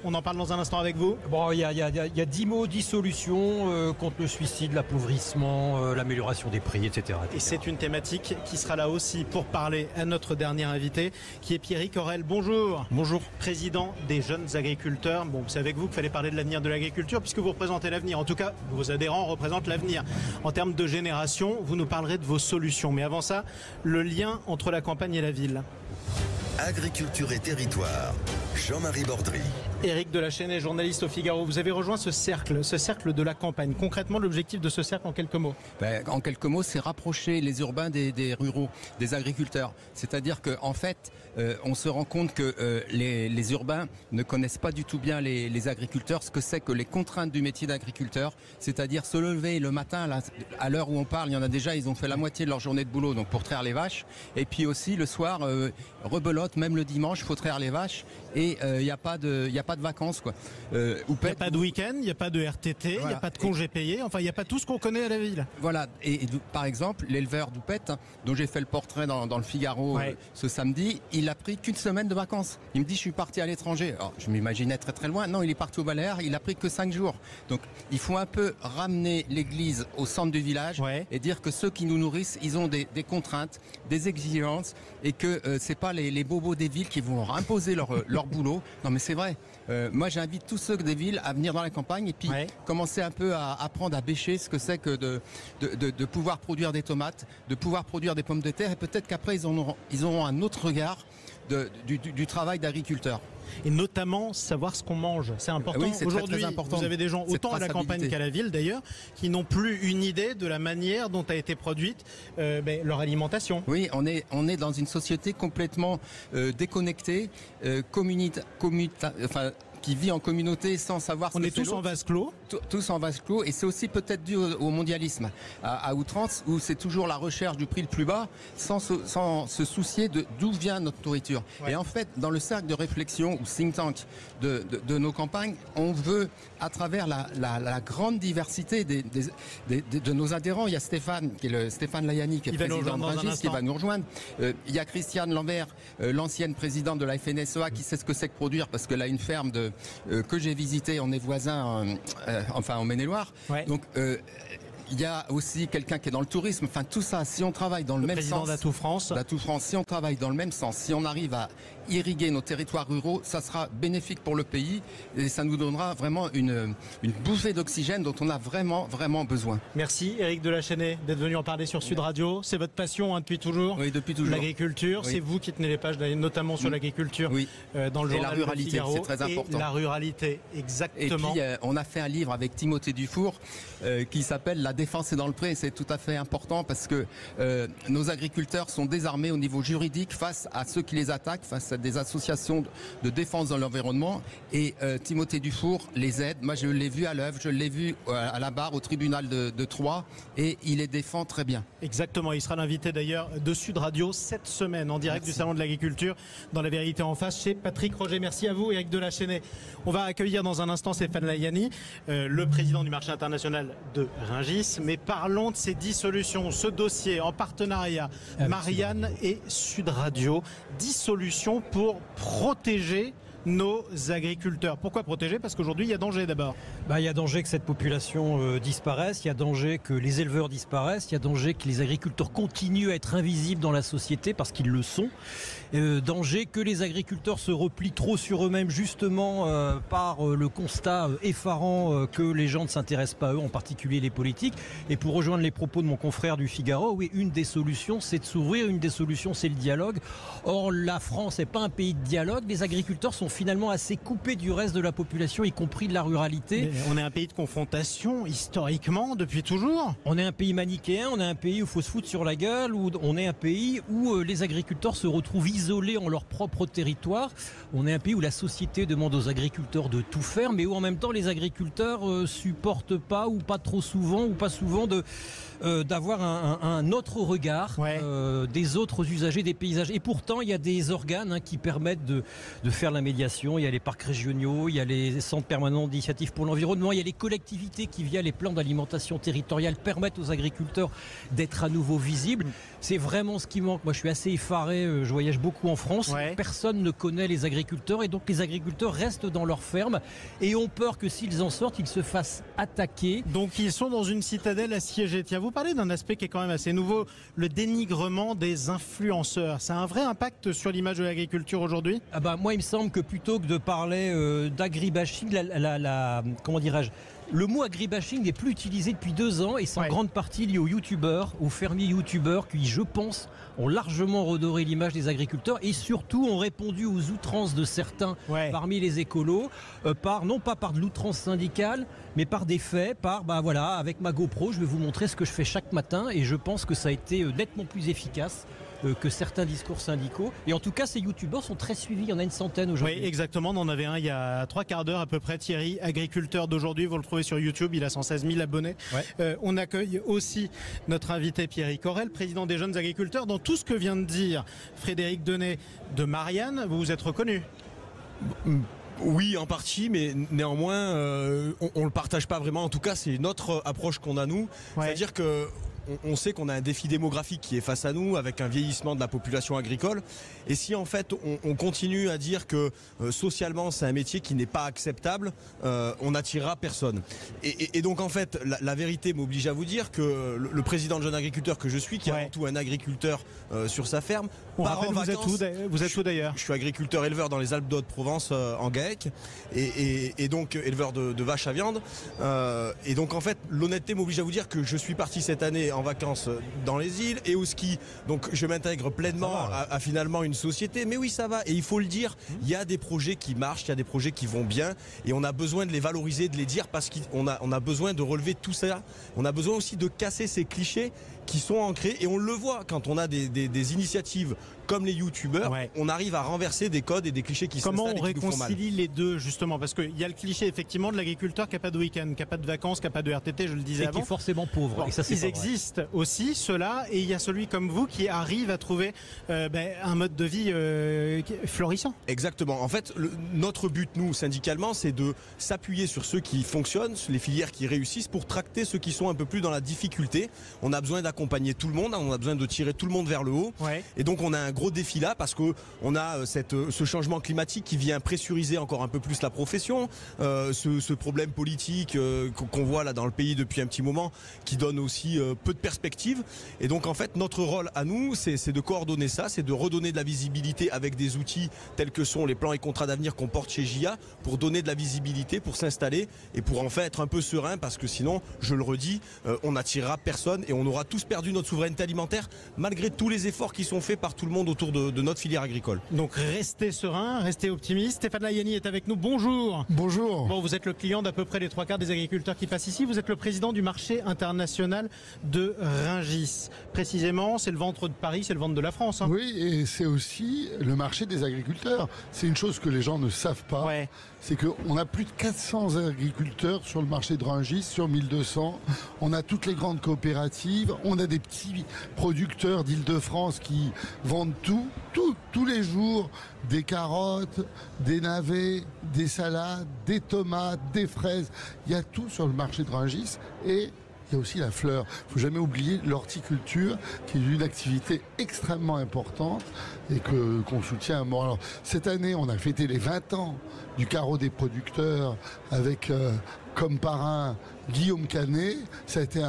on en parle dans un instant avec vous. Bon, il y a 10 mots, 10 solutions contre le suicide, l'appauvrissement, l'amélioration des prix, etc. Et c'est une thématique qui sera là aussi pour parler à notre dernier invité, qui est Pierrick Aurel. Bonjour. Bonjour. Président des jeunes agriculteurs. Bon, c'est avec vous qu'il fallait parler de l'avenir de l'agriculture, puisque vous représentez l'avenir. En tout cas, vos adhérents représentent l'avenir. En termes de génération, vous nous parlerez de vos solutions. Mais avant ça, le lien entre la campagne et la ville. Agriculture et territoire, Jean-Marie Bordry. Éric Delachesnay, journaliste au Figaro, vous avez rejoint ce cercle de la campagne. Concrètement, l'objectif de ce cercle en quelques mots? En quelques mots, c'est rapprocher les urbains des ruraux, des agriculteurs. C'est-à-dire qu'en fait, on se rend compte que les urbains ne connaissent pas du tout bien les agriculteurs, ce que c'est que les contraintes du métier d'agriculteur, c'est-à-dire se lever le matin, à l'heure où on parle, il y en a déjà, ils ont fait la moitié de leur journée de boulot, donc pour traire les vaches, et puis aussi le soir, rebelote, même le dimanche, il faut traire les vaches, et il n'y a pas de vacances, quoi. Il n'y a pas de week-end, il n'y a pas de RTT, il n'y a pas de congés payés, enfin il n'y a pas tout ce qu'on connaît à la ville. Voilà, et par exemple, l'éleveur d'Oupette, dont j'ai fait le portrait dans le Figaro ce samedi, il a pris qu'une semaine de vacances. Il me dit, je suis parti à l'étranger. Alors, je m'imaginais très très loin. Non, il est parti au Baléares, il a pris que 5 jours. Donc, il faut un peu ramener l'église au centre du village et dire que ceux qui nous nourrissent, ils ont des contraintes, des exigences, et que c'est pas les bobos des villes qui vont imposer leur boulot. Non, mais c'est vrai. Moi, j'invite tous ceux des villes à venir dans la campagne et puis commencer un peu à apprendre à bêcher ce que c'est que de pouvoir produire des tomates, de pouvoir produire des pommes de terre, et peut-être qu'après ils auront un autre regard du travail d'agriculteur. Et notamment savoir ce qu'on mange, c'est important. Oui, c'est aujourd'hui, très important. Vous avez des gens, autant à la campagne qu'à la ville d'ailleurs, qui n'ont plus une idée de la manière dont a été produite leur alimentation. Oui, on est dans une société complètement déconnectée, qui vit en communauté sans savoir ce que c'est. On est tous en vase clos. Tous en vase clos, et c'est aussi peut-être dû au mondialisme à outrance, où c'est toujours la recherche du prix le plus bas sans se soucier d'où vient notre nourriture. Et en fait, dans le cercle de réflexion ou think tank de nos campagnes, on veut, à travers la grande diversité de nos adhérents, il y a Stéphane Layani, qui est président de Rungis, qui va nous rejoindre. Il y a Christiane Lambert, l'ancienne présidente de la FNSEA, qui sait ce que c'est que produire, parce qu'elle a une ferme que j'ai visitée, on est voisins en Maine-et-Loire. Donc il y a aussi quelqu'un qui est dans le tourisme. Enfin, tout ça, si on travaille dans le même sens, d'Atout France, si on travaille dans le même sens, si on arrive à irriguer nos territoires ruraux, ça sera bénéfique pour le pays et ça nous donnera vraiment une bouffée d'oxygène dont on a vraiment, vraiment besoin. Merci Éric Delachesnay d'être venu en parler sur Sud Radio. C'est votre passion depuis toujours. Oui, depuis toujours. L'agriculture, c'est vous qui tenez les pages, notamment sur l'agriculture, dans le journal. Et la ruralité, c'est très important. Et la ruralité, exactement. Et puis, on a fait un livre avec Timothée Dufour qui s'appelle La défense est dans le pré. C'est tout à fait important parce que nos agriculteurs sont désarmés au niveau juridique face à ceux qui les attaquent, face à des associations de défense de l'environnement, et Timothée Dufour les aide. Moi, je l'ai vu à l'œuvre, je l'ai vu à la barre au tribunal de Troyes, et il les défend très bien. Exactement, il sera l'invité d'ailleurs de Sud Radio cette semaine en direct du Salon de l'Agriculture dans La Vérité en face chez Patrick Roger. Merci à vous Éric Delachesnay. On va accueillir dans un instant Stéphane Layani, le président du marché international de Rungis, mais parlons de ces 10 solutions, ce dossier en partenariat Marianne et Sud Radio, 10 solutions pour protéger nos agriculteurs. Pourquoi protéger? Parce qu'aujourd'hui, il y a danger d'abord. Il y a danger que cette population disparaisse, il y a danger que les éleveurs disparaissent, il y a danger que les agriculteurs continuent à être invisibles dans la société parce qu'ils le sont. Danger que les agriculteurs se replient trop sur eux-mêmes justement par le constat effarant que les gens ne s'intéressent pas à eux, en particulier les politiques. Et pour rejoindre les propos de mon confrère du Figaro, oui, une des solutions c'est de s'ouvrir, une des solutions c'est le dialogue. Or la France n'est pas un pays de dialogue, les agriculteurs sont finalement assez coupés du reste de la population, y compris de la ruralité. Mais on est un pays de confrontation historiquement depuis toujours. On est un pays manichéen, on est un pays où il faut se foutre sur la gueule, où on est un pays où les agriculteurs se retrouvent isolés en leur propre territoire. On est un pays où la société demande aux agriculteurs de tout faire, mais où en même temps les agriculteurs supportent pas, ou pas trop souvent, ou pas souvent d'avoir un autre regard des autres usagers des paysages. Et pourtant il y a des organes qui permettent de faire la médiation associations, il y a les parcs régionaux, il y a les centres permanents d'initiative pour l'environnement, il y a les collectivités qui, via les plans d'alimentation territoriale, permettent aux agriculteurs d'être à nouveau visibles. C'est vraiment ce qui manque. Moi, je suis assez effaré, je voyage beaucoup en France. Personne ne connaît les agriculteurs et donc les agriculteurs restent dans leurs fermes et ont peur que s'ils en sortent, ils se fassent attaquer. Donc ils sont dans une citadelle assiégée. Tiens, vous parlez d'un aspect qui est quand même assez nouveau, le dénigrement des influenceurs. Ça a un vrai impact sur l'image de l'agriculture aujourd'hui ? Moi, il me semble que plutôt que de parler d'agribashing, comment dirais-je, le mot agribashing n'est plus utilisé depuis 2 ans et c'est en grande partie lié aux youtubeurs, aux fermiers youtubeurs qui, je pense, ont largement redoré l'image des agriculteurs et surtout ont répondu aux outrances de certains parmi les écolos, non pas par de l'outrance syndicale, mais par des faits, avec ma GoPro, je vais vous montrer ce que je fais chaque matin et je pense que ça a été nettement plus efficace que certains discours syndicaux. Et en tout cas, ces youtubeurs sont très suivis. Il y en a une centaine aujourd'hui. Oui, exactement. On en avait un il y a 3/4 d'heure à peu près. Thierry, agriculteur d'aujourd'hui. Vous le trouvez sur YouTube. Il a 116 000 abonnés. On accueille aussi notre invité Pierrick Orel, président des jeunes agriculteurs. Dans tout ce que vient de dire Frédéric Denay de Marianne, vous vous êtes reconnu ? Oui, en partie, mais néanmoins, on ne le partage pas vraiment. En tout cas, c'est notre approche qu'on a nous. C'est-à-dire que on sait qu'on a un défi démographique qui est face à nous avec un vieillissement de la population agricole. Et si en fait on continue à dire que socialement c'est un métier qui n'est pas acceptable, on n'attirera personne. Et donc en fait la vérité m'oblige à vous dire que le président de Jeunes Agriculteurs que je suis, qui est avant tout un agriculteur sur sa ferme, part en vacances. Vous êtes où d'ailleurs ? Je suis agriculteur éleveur dans les Alpes de Haute-Provence en GAEC et donc éleveur de vaches à viande. Et donc en fait l'honnêteté m'oblige à vous dire que je suis parti cette année en vacances dans les îles et au ski. Donc je m'intègre pleinement à finalement une société. Mais oui, ça va. Et il faut le dire, il y a des projets qui marchent, il y a des projets qui vont bien et on a besoin de les valoriser, de les dire parce qu'on a besoin de relever tout ça. On a besoin aussi de casser ces clichés qui sont ancrés et on le voit quand on a des initiatives comme les youtubeurs, on arrive à renverser des codes et des clichés qui s'installent et qui nous font mal. Comment on réconcilie les deux justement ? Parce qu'il y a le cliché effectivement de l'agriculteur qui n'a pas de week-end, qui n'a pas de vacances, qui n'a pas de RTT, je le disais avant. Et qui est forcément pauvre. Et ça, ils existent aussi, ceux-là, et il y a celui comme vous qui arrive à trouver un mode de vie florissant. Exactement. En fait, notre but, nous, syndicalement, c'est de s'appuyer sur ceux qui fonctionnent, sur les filières qui réussissent pour tracter ceux qui sont un peu plus dans la difficulté. On a besoin d'accompagner tout le monde, on a besoin de tirer tout le monde vers le haut. Et donc on a un gros défi là parce que on a ce changement climatique qui vient pressuriser encore un peu plus la profession, ce problème politique qu'on voit là dans le pays depuis un petit moment qui donne aussi peu de perspectives. Et donc en fait notre rôle à nous c'est de coordonner ça, c'est de redonner de la visibilité avec des outils tels que sont les plans et contrats d'avenir qu'on porte chez JA pour donner de la visibilité, pour s'installer et pour en fait être un peu serein parce que sinon, je le redis, on n'attirera personne et on aura tous perdu notre souveraineté alimentaire malgré tous les efforts qui sont faits par tout le monde autour de notre filière agricole. Donc restez serein, restez optimiste. Stéphane Layani est avec nous. Bonjour. Bonjour. Bon, vous êtes le client d'à peu près les 3/4 des agriculteurs qui passent ici. Vous êtes le président du marché international de Rungis. Précisément, c'est le ventre de Paris, c'est le ventre de la France. Hein. Oui, et c'est aussi le marché des agriculteurs. C'est une chose que les gens ne savent pas. C'est qu'on a plus de 400 agriculteurs sur le marché de Rungis, sur 1200. On a toutes les grandes coopératives. On a des petits producteurs d'Île-de-France qui vendent tous les jours, des carottes, des navets, des salades, des tomates, des fraises. Il y a tout sur le marché de Rungis et il y a aussi la fleur. Il ne faut jamais oublier l'horticulture, qui est une activité extrêmement importante et qu'on soutient. Bon, alors, cette année, on a fêté les 20 ans du carreau des producteurs avec comme parrain Guillaume Canet. Ça a été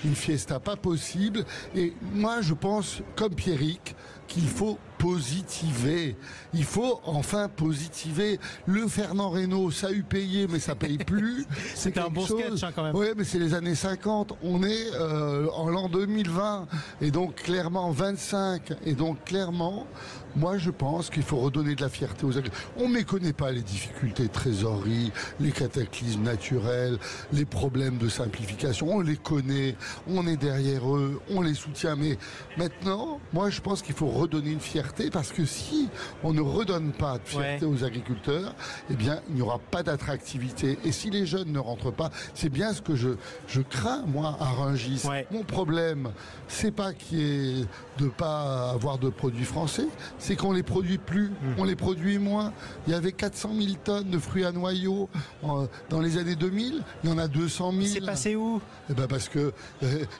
une fiesta pas possible. Et moi, je pense, comme Pierrick, qu'il faut positiver. Il faut enfin positiver. Le Fernand Reynaud, ça a eu payé, mais ça paye plus. C'était un bon sketch hein, quand même. Oui, mais c'est les années 50. On est en l'an 2020. Et donc clairement 25. Et donc clairement, moi je pense qu'il faut redonner de la fierté aux agriculteurs. On ne méconnaît pas les difficultés de trésorerie, les cataclysmes naturels, les problèmes de simplification. On les connaît, on est derrière eux, on les soutient. Mais maintenant, moi je pense qu'il faut redonner une fierté parce que si on ne redonne pas de fierté aux agriculteurs, eh bien il n'y aura pas d'attractivité. Et si les jeunes ne rentrent pas, c'est bien ce que je crains moi à Rungis. Mon problème problème, c'est pas de ne pas avoir de produits français, c'est qu'on les produit plus, on les produit moins. Il y avait 400 000 tonnes de fruits à noyaux dans les années 2000, il y en a 200 000. C'est passé où? Parce que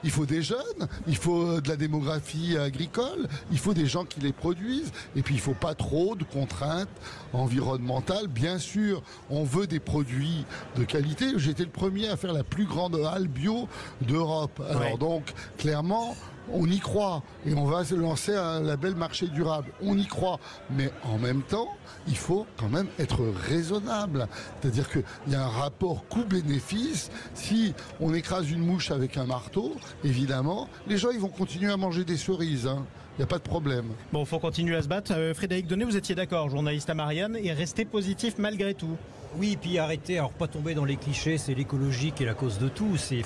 il faut des jeunes, il faut de la démographie agricole, il faut des gens qui les produisent, et puis il faut pas trop de contraintes environnementales. Bien sûr, on veut des produits de qualité. J'étais le premier à faire la plus grande halle bio d'Europe. Alors donc, clairement, on y croit et on va se lancer un label marché durable. On y croit, mais en même temps, il faut quand même être raisonnable. C'est-à-dire qu'il y a un rapport coût-bénéfice. Si on écrase une mouche avec un marteau, évidemment, les gens ils vont continuer à manger des cerises. Il n'y a pas de problème. Bon, il faut continuer à se battre. Frédéric Donnet, vous étiez d'accord, journaliste à Marianne, et rester positif malgré tout. Oui, puis arrêter, alors pas tomber dans les clichés, c'est l'écologie qui est la cause de tout. Si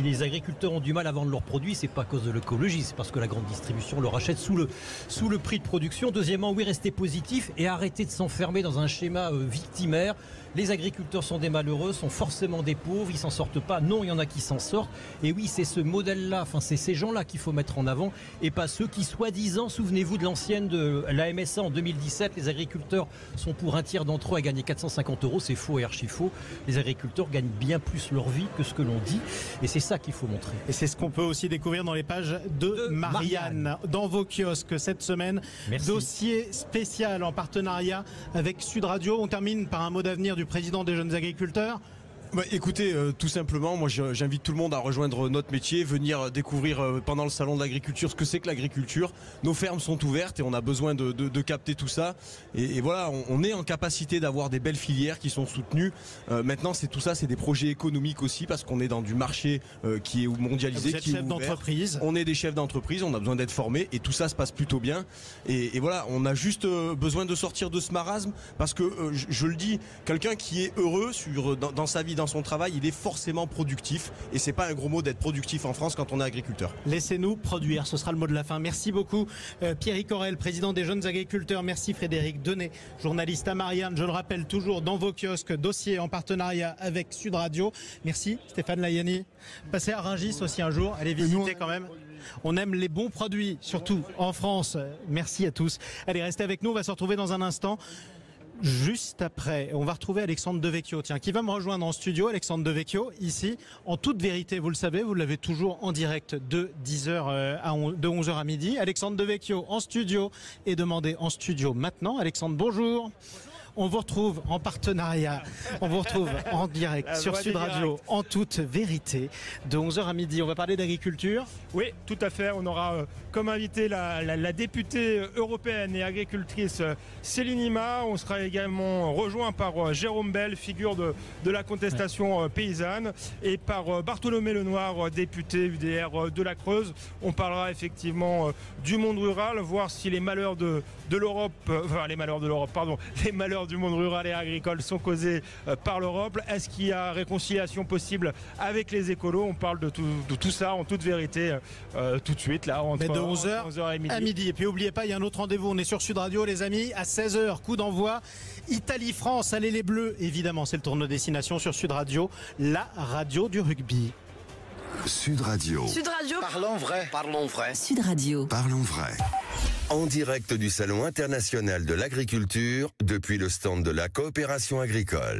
les agriculteurs ont du mal à vendre leurs produits, c'est pas à cause de l'écologie, c'est parce que la grande distribution leur achète sous le prix de production. Deuxièmement, oui, rester positif et arrêter de s'enfermer dans un schéma victimaire. Les agriculteurs sont des malheureux, sont forcément des pauvres, ils s'en sortent pas. Non, il y en a qui s'en sortent. Et oui, c'est ce modèle-là, c'est ces gens-là qu'il faut mettre en avant et pas ceux qui, soi-disant, souvenez-vous de l'ancienne de la MSA en 2017, les agriculteurs sont pour un tiers d'entre eux à gagner 450 €. C'est faux et archi faux. Les agriculteurs gagnent bien plus leur vie que ce que l'on dit. Et c'est ça qu'il faut montrer. Et c'est ce qu'on peut aussi découvrir dans les pages de Marianne. Dans vos kiosques cette semaine. Merci. Dossier spécial en partenariat avec Sud Radio. On termine par un mot d'avenir du président des jeunes agriculteurs. Écoutez, tout simplement, moi j'invite tout le monde à rejoindre notre métier, venir découvrir pendant le salon de l'agriculture ce que c'est que l'agriculture. Nos fermes sont ouvertes et on a besoin de capter tout ça. Et voilà, on est en capacité d'avoir des belles filières qui sont soutenues. Maintenant, tout ça, c'est des projets économiques aussi parce qu'on est dans du marché qui est mondialisé. Vous êtes chef d'entreprise. On est des chefs d'entreprise, on a besoin d'être formés et tout ça se passe plutôt bien. Et voilà, on a juste besoin de sortir de ce marasme parce que, je le dis, quelqu'un qui est heureux dans sa vie, dans son travail, il est forcément productif et c'est pas un gros mot d'être productif en France quand on est agriculteur. Laissez-nous produire, ce sera le mot de la fin. Merci beaucoup Pierrick Orel, président des jeunes agriculteurs. Merci Frédéric Donnet, journaliste à Marianne. Je le rappelle toujours dans vos kiosques, dossier en partenariat avec Sud Radio. Merci Stéphane Layani. Passez à Rungis aussi un jour, allez visiter quand même. On aime les bons produits, surtout en France. Merci à tous. Allez, restez avec nous, on va se retrouver dans un instant. Juste après, on va retrouver Alexandre Devecchio, qui va me rejoindre en studio. Alexandre Devecchio, ici, en toute vérité, vous le savez, vous l'avez toujours en direct de 11h à midi. Alexandre Devecchio en studio et demandé en studio maintenant. Alexandre, bonjour. On vous retrouve en partenariat, on vous retrouve en direct sur Sud Radio, en toute vérité, de 11h à midi. On va parler d'agriculture. Oui, tout à fait. On aura comme invité la députée européenne et agricultrice Céline Ima. On sera également rejoint par Jérôme Bell, figure de la contestation paysanne, et par Bartholomé Lenoir, député UDR de la Creuse. On parlera effectivement du monde rural, voir si les malheurs de l'Europe, les malheurs du monde rural et agricole sont causés par l'Europe. Est-ce qu'il y a réconciliation possible avec les écolos? On parle de tout ça en toute vérité tout de suite là entre 11h et midi. À midi. Et puis n'oubliez pas, il y a un autre rendez-vous. On est sur Sud Radio les amis, à 16h, coup d'envoi. Italie-France, allez les Bleus. Évidemment, c'est le tournoi destination sur Sud Radio, la radio du rugby. Sud Radio. Sud Radio. Parlons vrai. Parlons vrai. Sud Radio. Parlons vrai. En direct du Salon international de l'agriculture depuis le stand de la coopération agricole.